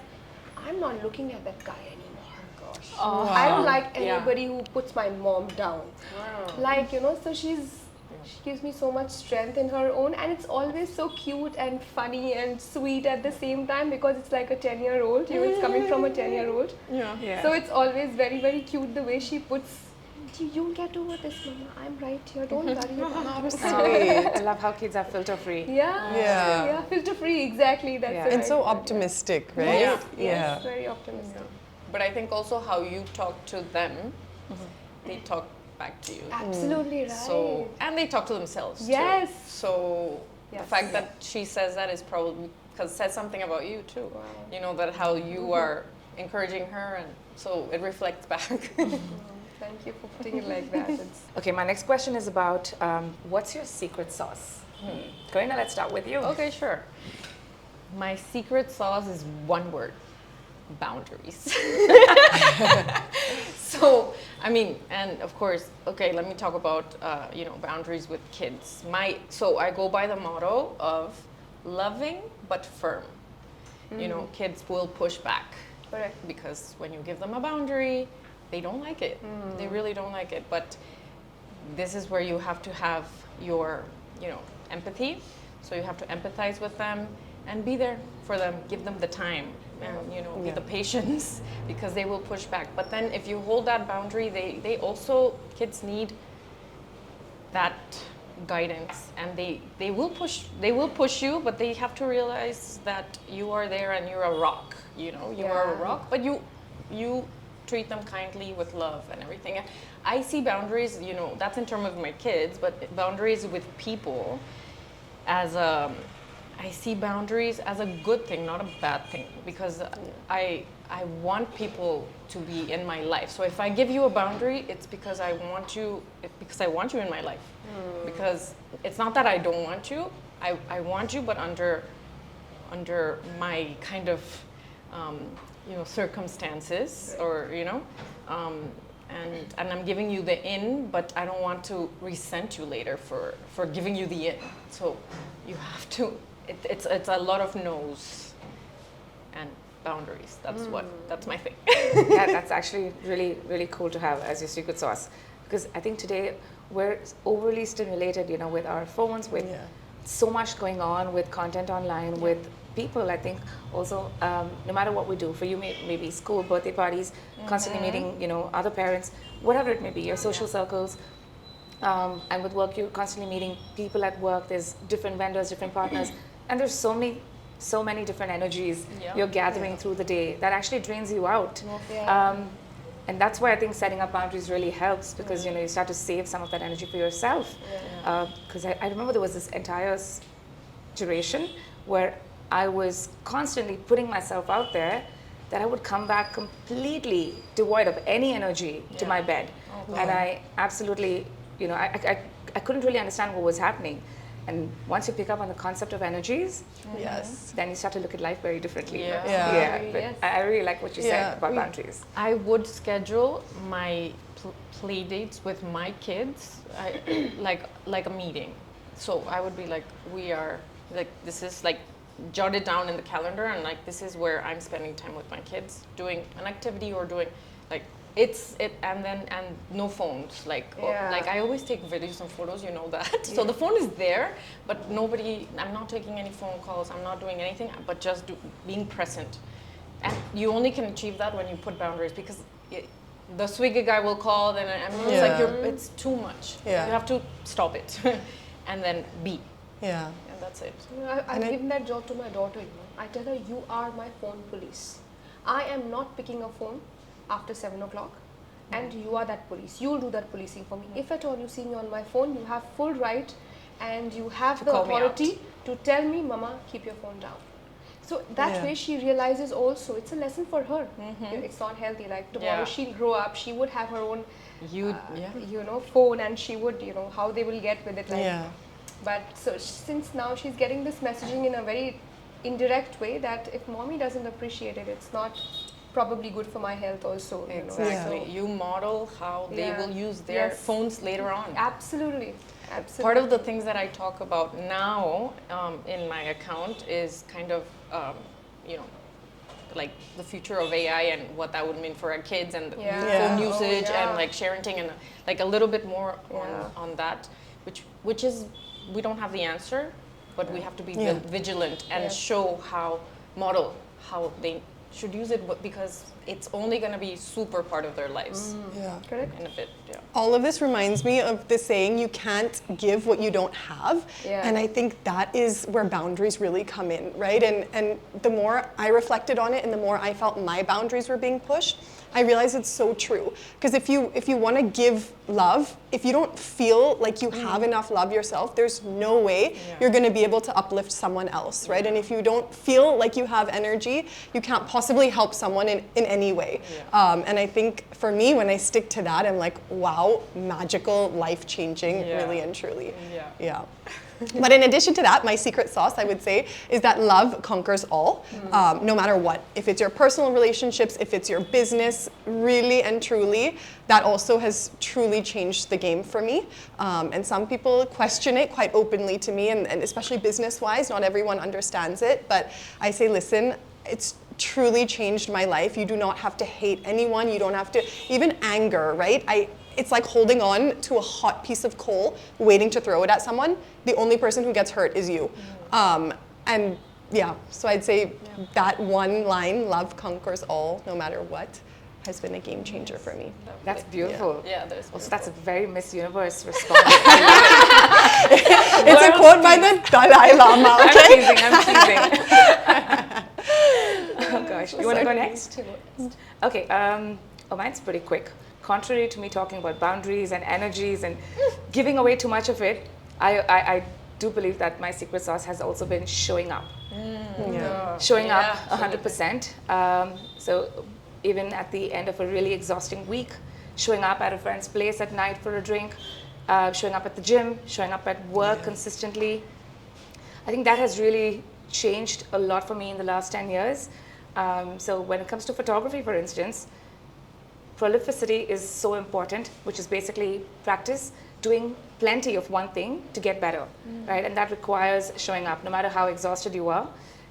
I'm not looking at that guy anymore. Gosh. I don't like anybody who puts my mom down. Wow. Like, so she gives me so much strength in her own, and it's always so cute and funny and sweet at the same time, because it's like a 10-year-old, it's coming from a 10-year-old. Yeah. So it's always very, very cute the way she puts, you'll get over this, mama, I'm right here, don't worry about it. I love how kids are filter free. Yeah, filter free, exactly. That's And so optimistic, right? Yes, very optimistic. But I think also how you talk to them, they talk back to you. Absolutely right. So, and they talk to themselves Yes. too. So the fact that she says that is probably because it says something about you too. Wow. That how you are encouraging her, and so it reflects back. Thank you for putting it like that. Okay, my next question is about what's your secret sauce? Karina, let's start with you. Okay, sure. My secret sauce is one word: boundaries. So, and of course, okay, let me talk about boundaries with kids. So I go by the motto of loving but firm. Kids will push back. Correct. Because when you give them a boundary, they don't like it. They really don't like it. But this is where you have to have your, empathy. So you have to empathize with them and be there for them. Give them the time and, be the patience, because they will push back. But then if you hold that boundary, they also, kids need that guidance, and they will push you, but they have to realize that you are there and you're a rock. you know, you are a rock, but you treat them kindly with love and everything. I see boundaries, you know, that's in terms of my kids, but boundaries with people as I see boundaries as a good thing, not a bad thing, because I want people to be in my life. So if I give you a boundary, it's because I want you in my life. Because it's not that I don't want you, I want you, but under my kind of you know, circumstances, or you know, and I'm giving you the in, but I don't want to resent you later for giving you the in. So you have to. It's a lot of no's and boundaries. That's my thing. Yeah, that's actually really, really cool to have as your secret sauce, because I think today we're overly stimulated, you know, with our phones, with so much going on, with content online, with people. I think also, no matter what we do, for you maybe school, birthday parties, constantly meeting, you know, other parents, whatever it may be, your social circles. And with work, you're constantly meeting people at work. There's different vendors, different partners, and there's so many different energies you're gathering through the day that actually drains you out. And that's why I think setting up boundaries really helps, because you know, you start to save some of that energy for yourself. Because I remember there was this entire duration where I was constantly putting myself out there, that I would come back completely devoid of any energy to my bed. And I absolutely, you know, I couldn't really understand what was happening. And once you pick up on the concept of energies, then you start to look at life very differently. But I really like what you said about boundaries. I would schedule my play dates with my kids like a meeting. So I would be like, we are like, this is like, jot it down in the calendar, and like, this is where I'm spending time with my kids, doing an activity or doing like, and no phones, like like I always take videos and photos, you know that. So the phone is there, but I'm not taking any phone calls, I'm not doing anything, but just being present. And you only can achieve that when you put boundaries, because the swiggy guy will call, then it's like it's too much. You have to stop it and then be. And that's it. I've given that job to my daughter, you know. I tell her, you are my phone police. I am not picking a phone after 7 o'clock, and you are that police. You'll do that policing for me. If at all you see me on my phone, you have full right and you have the authority to tell me, Mama, keep your phone down. So that way she realizes also, it's a lesson for her. You know, it's not healthy. Like tomorrow she'll grow up, she would have her own you know, phone, and she would, you know, how they will get with it. Like, but so since now she's getting this messaging in a very indirect way, that if mommy doesn't appreciate it, it's not probably good for my health also. Exactly. You know? You model how they will use their phones later on. Absolutely. Part of the things that I talk about now in my account is kind of, you know, like the future of AI and what that would mean for our kids, and phone usage and like parenting, and like a little bit more on that, which is, we don't have the answer, but we have to be vigilant and model how they should use it, because it's only going to be super part of their lives. Correct. In a bit, All of this reminds me of the saying, you can't give what you don't have. And I think that is where boundaries really come in, right? And the more I reflected on it and the more I felt my boundaries were being pushed, I realized it's so true. Because if you want to give love, if you don't feel like you have enough love yourself, there's no way you're going to be able to uplift someone else, right? And if you don't feel like you have energy, you can't possibly help someone in any way. And I think for me, when I stick to that, I'm like, wow, magical, life-changing, really and truly. But in addition to that, my secret sauce, I would say, is that love conquers all, no matter what. If it's your personal relationships, if it's your business, really and truly, that also has truly changed the game for me. And some people question it quite openly to me, and especially business-wise, not everyone understands it. But I say, listen, it's truly changed my life. You do not have to hate anyone. You don't have to, even anger, right? It's like holding on to a hot piece of coal, waiting to throw it at someone. The only person who gets hurt is you. And so I'd say that one line, love conquers all, no matter what, has been a game changer for me. That's beautiful. That's also, that's a very Miss Universe response. It's a quote by the Dalai Lama, okay? I'm teasing. Oh gosh. You want to go next? Okay. Oh, mine's pretty quick. Contrary to me talking about boundaries and energies and giving away too much of it, I do believe that my secret sauce has also been showing up. Showing up 100%. So even at the end of a really exhausting week, showing up at a friend's place at night for a drink, showing up at the gym, showing up at work consistently. I think that has really changed a lot for me in the last 10 years. So when it comes to photography, for instance, prolificity is so important, which is basically practice doing plenty of one thing to get better, right? And that requires showing up. No matter how exhausted you are,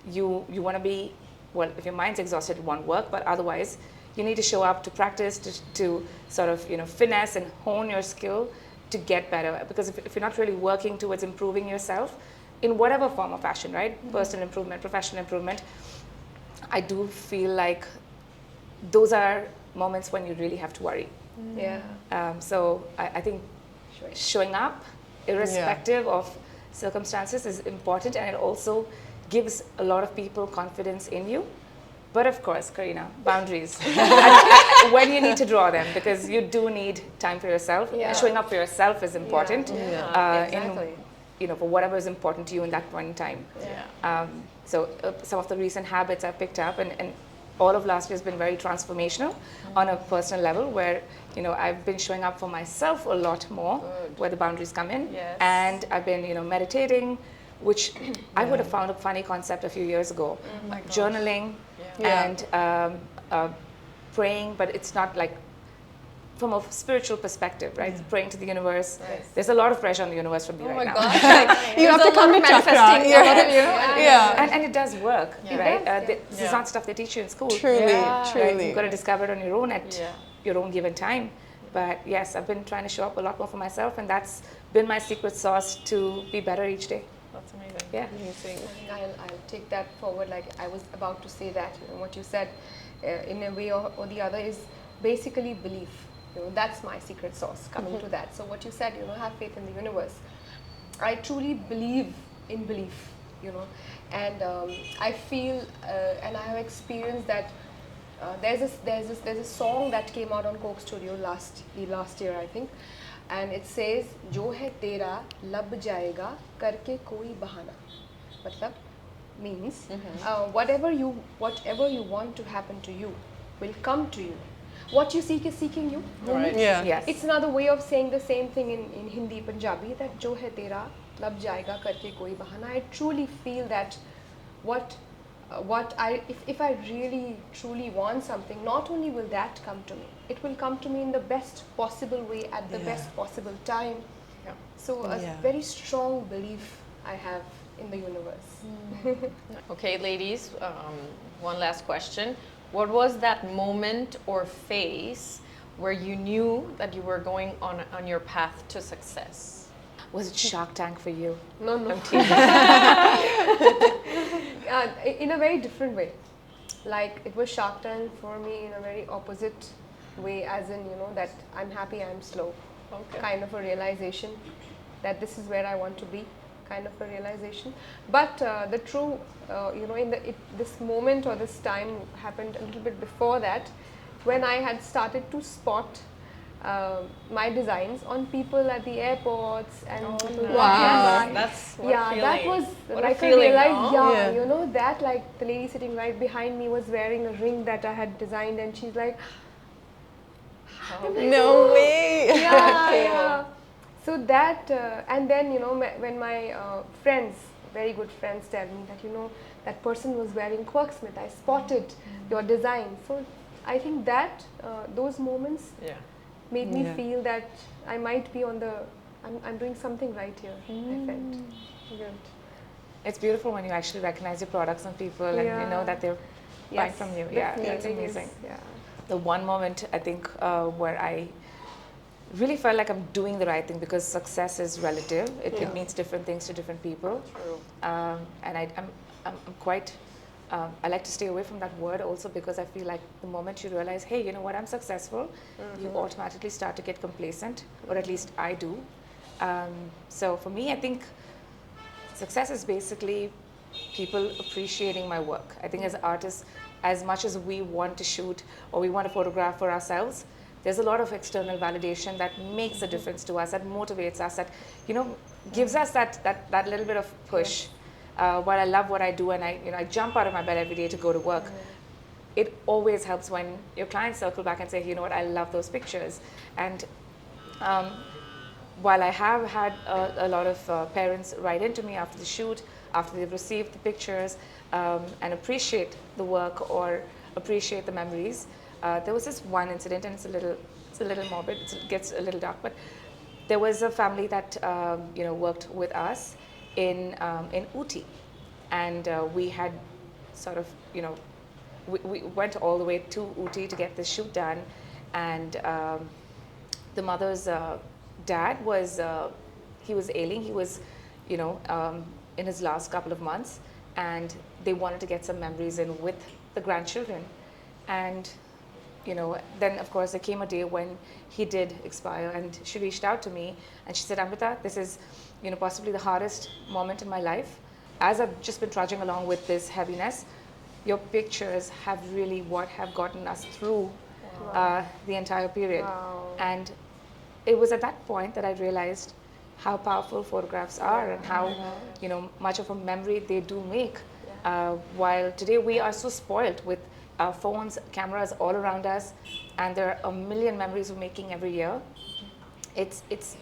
you want to be, well, if your mind's exhausted, it won't work, but otherwise, you need to show up to practice, to sort of, finesse and hone your skill to get better. Because if you're not really working towards improving yourself in whatever form or fashion, right? Personal improvement, professional improvement, I do feel like those are moments when you really have to worry. So I think showing up, irrespective of circumstances, is important, and it also gives a lot of people confidence in you. But of course, Karina, boundaries. When you need to draw them, because you do need time for yourself. Showing up for yourself is important. Exactly. For whatever is important to you in that point in time. So some of the recent habits I've picked up, and all of last year has been very transformational on a personal level, where I've been showing up for myself a lot more, where the boundaries come in, and I've been meditating, which I would have found a funny concept a few years ago. Journaling and praying, but it's not like from a spiritual perspective, right? Praying to the universe. There's a lot of pressure on the universe from me right now. You have to come to chakra. And it does work, right? This is not stuff they teach you in school. Truly. Right? You've got to discover it on your own at your own given time. But yes, I've been trying to show up a lot more for myself, and that's been my secret sauce to be better each day. That's amazing. Yeah. I think I'll take that forward. Like I was about to say that, what you said, in a way or the other, is basically belief. That's my secret sauce, coming to that. So what you said, have faith in the universe. I truly believe in belief, and I feel and I have experienced that there's a song that came out on Coke Studio last year, I think, and it says, "Jo hai tera lab jayega karke koi bahana." Matlab means whatever you want to happen to you will come to you. What you seek is seeking you. Right. Yes. It's another way of saying the same thing in Hindi, Punjabi, that jo hai tera lab jayega karke koi bahana. I truly feel that if I really truly want something, not only will that come to me, it will come to me in the best possible way at the best possible time. So a very strong belief I have in the universe. Okay, ladies, one last question. What was that moment or phase where you knew that you were going on your path to success? Was it Shark Tank for you? No. In a very different way. Like it was Shark Tank for me in a very opposite way, as in, that I'm happy, I'm slow. Kind of a realization that this is where I want to be. Kind of a realization, but the true, this moment or this time happened a little bit before that, when I had started to spot my designs on people at the airports and people walking by. That's what a feeling. That was what like a feeling, that like the lady sitting right behind me was wearing a ring that I had designed, and she's like, No way. yeah. So that, and then, when my friends, very good friends, tell me that, that person was wearing Quirksmith, I spotted your design. So I think that those moments made me feel that I might be I'm doing something right here, I felt. Good. It's beautiful when you actually recognize your products on people and you know that they're buying from you. Yeah, that's amazing. The one moment, I think, where I really felt like I'm doing the right thing, because success is relative. It means different things to different people. True. And I'm quite, I like to stay away from that word also, because I feel like the moment you realize, hey, you know what, I'm successful, you automatically start to get complacent, or at least I do. So for me, I think success is basically people appreciating my work. I think as artists, as much as we want to shoot or we want to photograph for ourselves, there's a lot of external validation that makes a difference to us, that motivates us, that, you know, gives us that little bit of push. While I love what I do and I jump out of my bed every day to go to work, it always helps when your clients circle back and say, you know what, I love those pictures. And while I have had a lot of parents write into me after the shoot, after they've received the pictures, and appreciate the work or appreciate the memories, there was this one incident, and it's a little morbid, it gets a little dark, but there was a family that worked with us in Ooty, and we had sort of, we went all the way to Ooty to get this shoot done, and the mother's dad was he was ailing. He was in his last couple of months, and they wanted to get some memories in with the grandchildren. And then of course there came a day when he did expire, and she reached out to me and she said, Amrita, this is possibly the hardest moment in my life. As I've just been trudging along with this heaviness, your pictures have really have gotten us through the entire period. Wow. And it was at that point that I realized how powerful photographs are and how much of a memory they do make. While today we are so spoiled with our phones, cameras all around us, and there are a million memories we're making every year. It's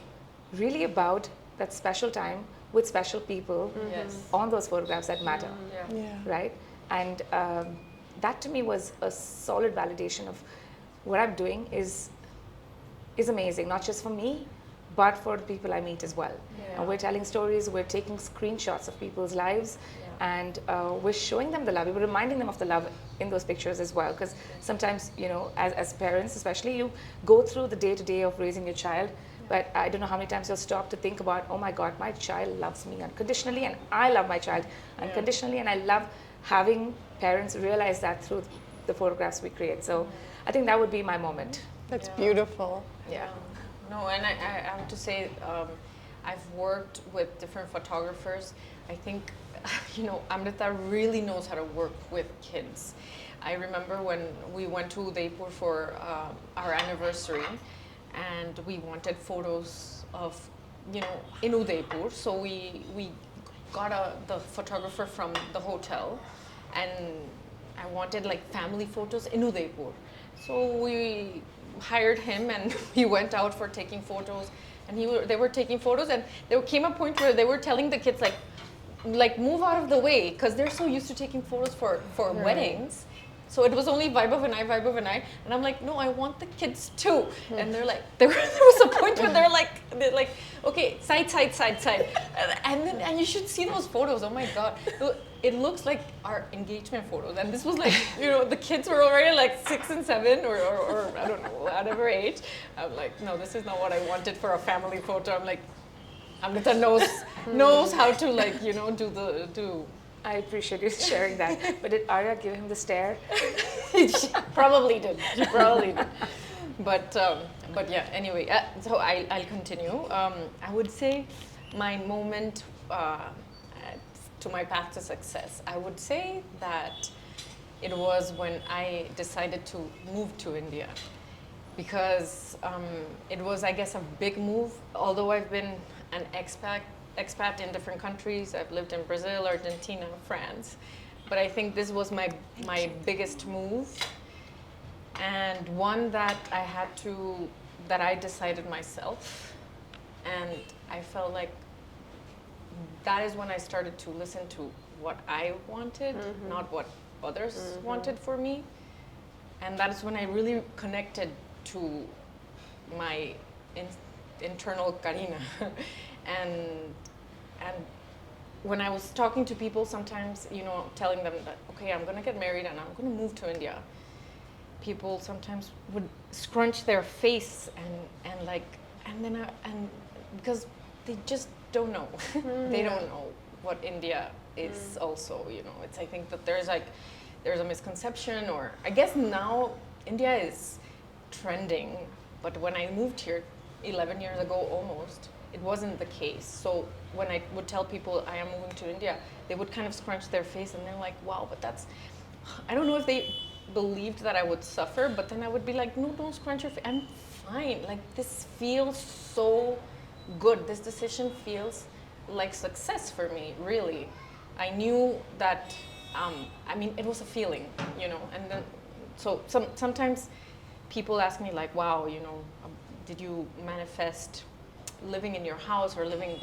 really about that special time with special people on those photographs that matter, right? And that to me was a solid validation of what I'm doing is amazing, not just for me, but for the people I meet as well. And we're telling stories, we're taking screenshots of people's lives, and we're showing them the love. We're reminding them of the love in those pictures as well. Because sometimes, as parents especially, you go through the day-to-day of raising your child, but I don't know how many times you'll stop to think about, oh my God, my child loves me unconditionally, and I love my child unconditionally, and I love having parents realize that through the photographs we create. So I think that would be my moment. That's beautiful. Yeah. No, and I have to say, I've worked with different photographers. I think, Amrita really knows how to work with kids. I remember when we went to Udaipur for our anniversary, and we wanted photos of, in Udaipur. So we got the photographer from the hotel, and I wanted like family photos in Udaipur. So we hired him, and we went out for taking photos, and they were taking photos, and there came a point where they were telling the kids like move out of the way, because they're so used to taking photos for weddings. So it was only vibe of an eye, and I'm like, no, I want the kids too. And they're like, there was a point where they're like, okay, side, and you should see those photos. Oh my God, it looks like our engagement photos, and this was like, the kids were already like 6 and 7 or I don't know, whatever age. I'm like, no, this is not what I wanted for a family photo. I'm like, Amrita knows how to do. I appreciate you sharing that. But did Arya give him the stare? She probably did. But yeah. Anyway, so I'll continue. I would say my moment to my path to success. I would say that it was when I decided to move to India, because it was, I guess, a big move. Although I've been an expat in different countries. I've lived in Brazil, Argentina, France. But I think this was my biggest move, and one that I decided myself. And I felt like that is when I started to listen to what I wanted, not what others wanted for me. And that is when I really connected to my internal Karina. And when I was talking to people sometimes, telling them that, okay, I'm going to get married and I'm going to move to India, people sometimes would scrunch their face and because they just don't know. They don't know what India is also, I think that there's a misconception, or I guess now India is trending, but when I moved here 11 years ago almost, it wasn't the case. So when I would tell people I am moving to India, they would kind of scrunch their face and they're like, wow, but that's, I don't know if they believed that I would suffer, but then I would be like, no, don't scrunch your face. I'm fine. Like, this feels so good. This decision feels like success for me, really. I knew that, I mean, it was a feeling, you know, and then, so sometimes people ask me like, wow, you know, did you manifest living in your house or living,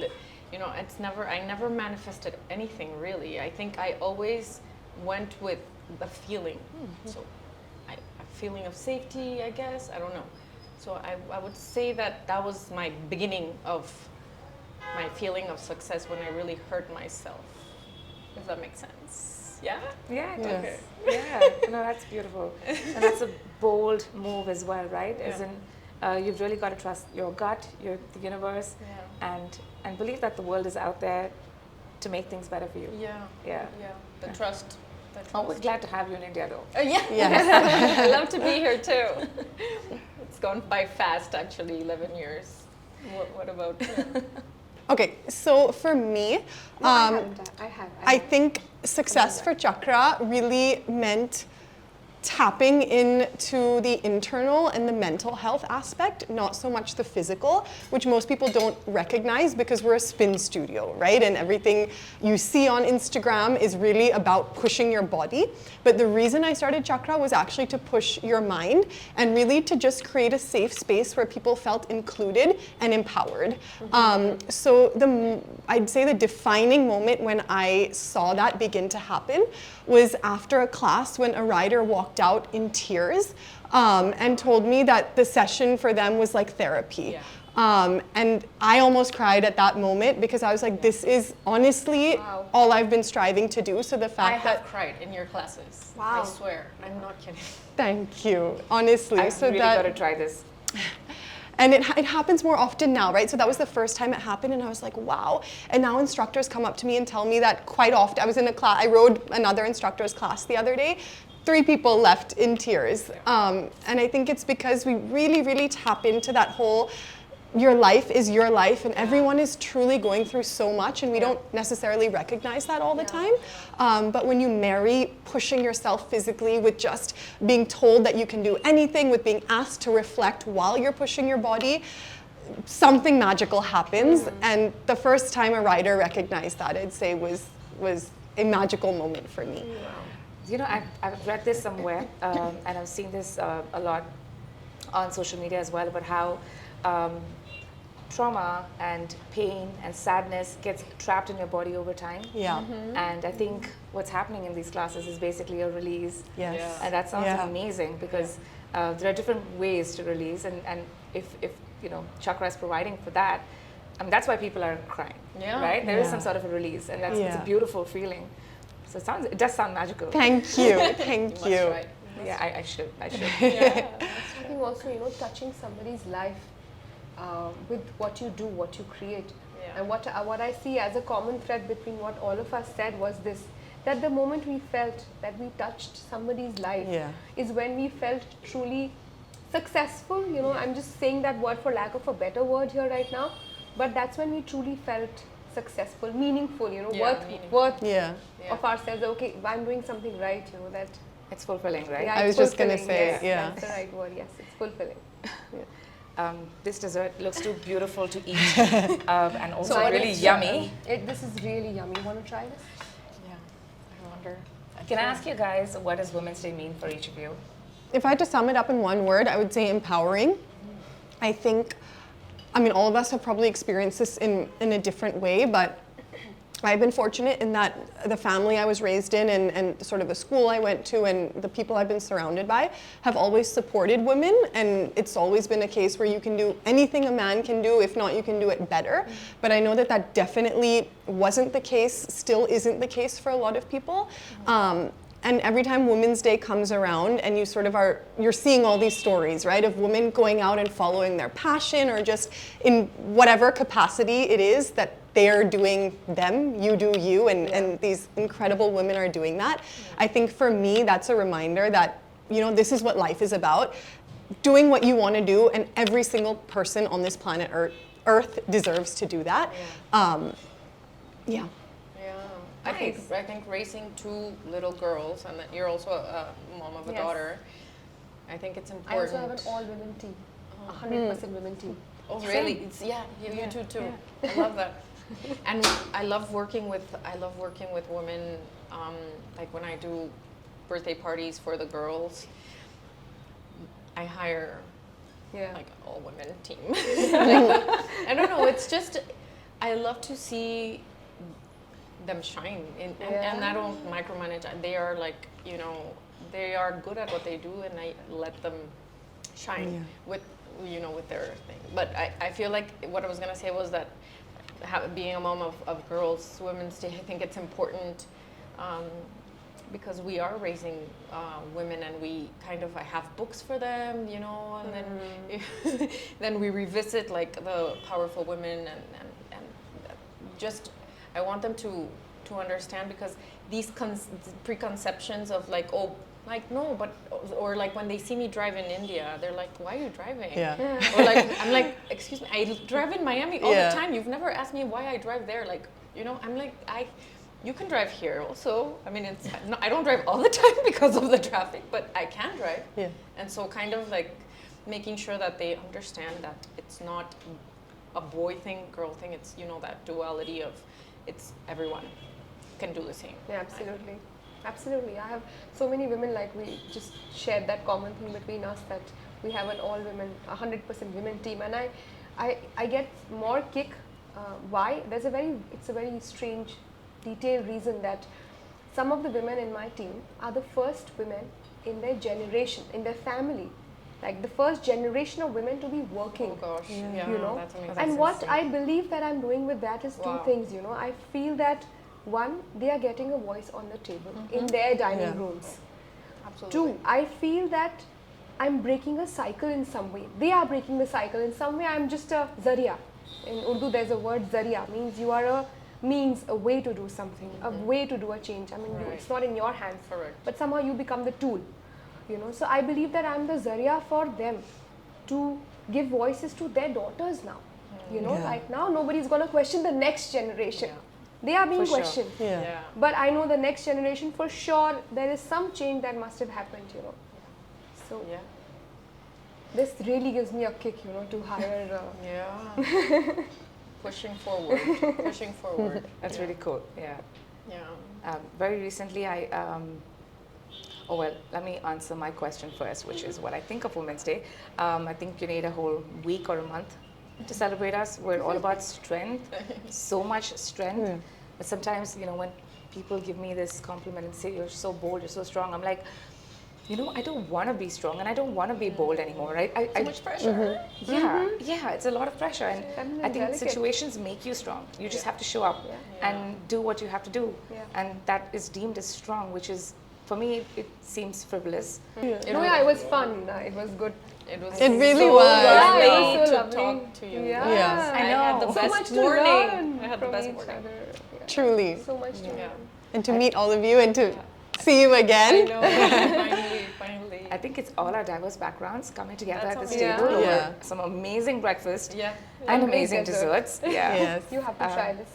you know, I never manifested anything really. I think I always went with the feeling. So a feeling of safety, I guess, I don't know. So I would say that was my beginning of my feeling of success when I really hurt myself. Does that make sense? Yeah? Yeah, it Yes. does. Yeah, no, that's beautiful. And that's a bold move as well, right? As in, you've really got to trust your gut, the universe, and believe that the world is out there to make things better for you. Yeah. The trust. Always glad to have you in India, though. Yes. I love to be here too. It's gone by fast, actually, 11 years. What about you? Okay, so for me, I I think success for Chakra really meant tapping into the internal and the mental health aspect, not so much the physical, which most people don't recognize because we're a spin studio, right? And everything you see on Instagram is really about pushing your body. But the reason I started Chakra was actually to push your mind and really to just create a safe space where people felt included and empowered. So I'd say the defining moment when I saw that begin to happen was after a class when a rider walked out in tears and told me that the session for them was like therapy. And I almost cried at that moment because I was like, this is honestly all I've been striving to do. So the fact I have cried in your classes. Wow. I swear. I'm not kidding. Thank you, honestly. I've so really got to try this. And it happens more often now, right? So that was the first time it happened, and I was like, wow. And now instructors come up to me and tell me that quite often. I was in a class, I rode another instructor's class the other day. 3 people left in tears. And I think it's because we really, really tap into that whole, your life is your life, and everyone is truly going through so much, and we don't necessarily recognize that all the time. But when you marry pushing yourself physically with just being told that you can do anything, with being asked to reflect while you're pushing your body, something magical happens. And the first time a rider recognized that, I'd say was a magical moment for me. You know, I've read this somewhere, and I've seen this a lot on social media as well, about how trauma and pain and sadness gets trapped in your body over time. Yeah. And I think what's happening in these classes is basically a release. Yes. And that sounds Yeah. amazing because there are different ways to release, and if you know, Chakra is providing for that, that's why people are crying, right? There is some sort of a release, and it's a beautiful feeling. So it does sound magical. Thank you, thank you. Right. Yeah, I should. I think also, you know, touching somebody's life with what you do, what you create. And what I see as a common thread between what all of us said was this, that the moment we felt that we touched somebody's life is when we felt truly successful. You know, I'm just saying that word for lack of a better word here right now, but that's when we truly felt successful, meaningful, you know, worth of ourselves. Okay, I'm doing something right, you know, that it's fulfilling, right? I was just gonna say, that's the right word. Yes, it's fulfilling. This dessert looks too beautiful to eat, and also really yummy. This is really yummy. Want to try this? Yeah. I wonder. Can I ask you guys, what does Women's Day mean for each of you? If I had to sum it up in one word, I would say empowering. I think, I mean, all of us have probably experienced this in a different way, but I've been fortunate in that the family I was raised in and sort of the school I went to and the people I've been surrounded by have always supported women, and it's always been a case where you can do anything a man can do, if not you can do it better. But I know that definitely wasn't the case, still isn't the case for a lot of people. And every time Women's Day comes around and you sort of you're seeing all these stories, right, of women going out and following their passion, or just in whatever capacity it is that they're doing them, you do you, and these incredible women are doing that. I think for me, that's a reminder that, you know, this is what life is about, doing what you want to do, and every single person on this planet Earth deserves to do that. Yeah. Yeah, Nice. I think raising two little girls, and that you're also a mom of a Yes. daughter. I think it's I important. also have an all-women team, 100% women team. Oh, really? It's you two too. I love that. And I love working with women. Like when I do birthday parties for the girls, I hire Yeah. like all women team. Like, I don't know. It's just I love to see them shine, and I don't micromanage. They are like they are good at what they do, and I let them shine with with their thing. But I feel like what I was gonna say was that being a mom of girls, Women's Day, I think it's important. Because we are raising women, and we kind of I have books for them, and then then we revisit like the powerful women, and just I want them to understand, because these preconceptions of like no, but or like when they see me drive in India, they're like, why are you driving? Yeah. Or like I'm like, excuse me, I drive in Miami all Yeah. the time. You've never asked me why I drive there. Like I'm like you can drive here also. I mean, I don't drive all the time because of the traffic, but I can drive. Yeah. And so kind of like making sure that they understand that it's not a boy thing, girl thing. It's, that duality of it's everyone can do the same. Yeah, absolutely. Absolutely. I have so many women, like we just shared that common thing between us, that we have an all women, 100% women team, and I get more kick. Why? It's a very strange, detailed reason that some of the women in my team are the first women in their generation, in their family, like the first generation of women to be working. Oh gosh, yeah, that's amazing. And what I believe that I'm doing with that is two things, I feel that one, they are getting a voice on the table in their dining rooms. Absolutely. Two, I feel that I'm breaking a cycle in some way. They are breaking the cycle in some way. I'm just a zariya. In Urdu, there's a word zariya, means you are a means, a way to do something, a way to do a change. I mean, it's not in your hands, Correct. but somehow you become the tool. So I believe that I'm the zariya for them to give voices to their daughters now. Like now nobody's gonna question the next generation. They are being For sure. questioned. Yeah. But I know the next generation for sure there is some change that must have happened, So Yeah. this really gives me a kick, to hire. Yeah. Pushing forward. That's really cool. Yeah. Yeah. Very recently, let me answer my question first, which is what I think of Women's Day. I think you need a whole week or a month to celebrate us. We're all about strength, so much strength. But sometimes, when people give me this compliment and say, you're so bold, you're so strong, I'm like, I don't want to be strong and I don't want to be bold anymore, right? Too much pressure. Yeah, it's a lot of pressure, and Feminine I think delicate. situations make you strong. You just have to show up and do what you have to do, and that is deemed as strong, which is, for me, it seems frivolous. It was fun. It was good. It really so was. lovely Yeah, it was so to lovely. talk to you. Yeah. I had the know. So best much to morning. learn I had the from best each morning. other. Yeah. Truly. So much to Yeah. learn. And to meet all of you and to see you again. I know. Finally. I think it's all our diverse backgrounds coming together That's at this amazing. table Yeah. over some amazing breakfast Yeah. and Great amazing dessert. desserts. Yeah. Yes. You have to try this.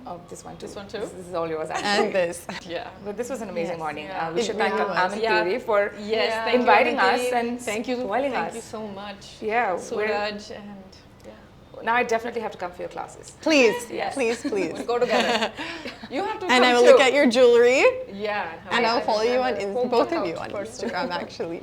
Oh, this one too. This one too? This is all yours, actually. And this. Yeah. But this was an amazing Yes. morning. Yeah. We It should thank really was. Amintiri for Yes. Yeah. Thank you, inviting us Amintiri. and thank you. spoiling Thank us. you so much. Yeah, Suraj and now I definitely have to come for your classes. Please, Yes. please, please. we'll go together. You have to And come I will too. look at your jewelry, Yeah. and I'll follow you on Home both of you workout on first. Instagram, actually.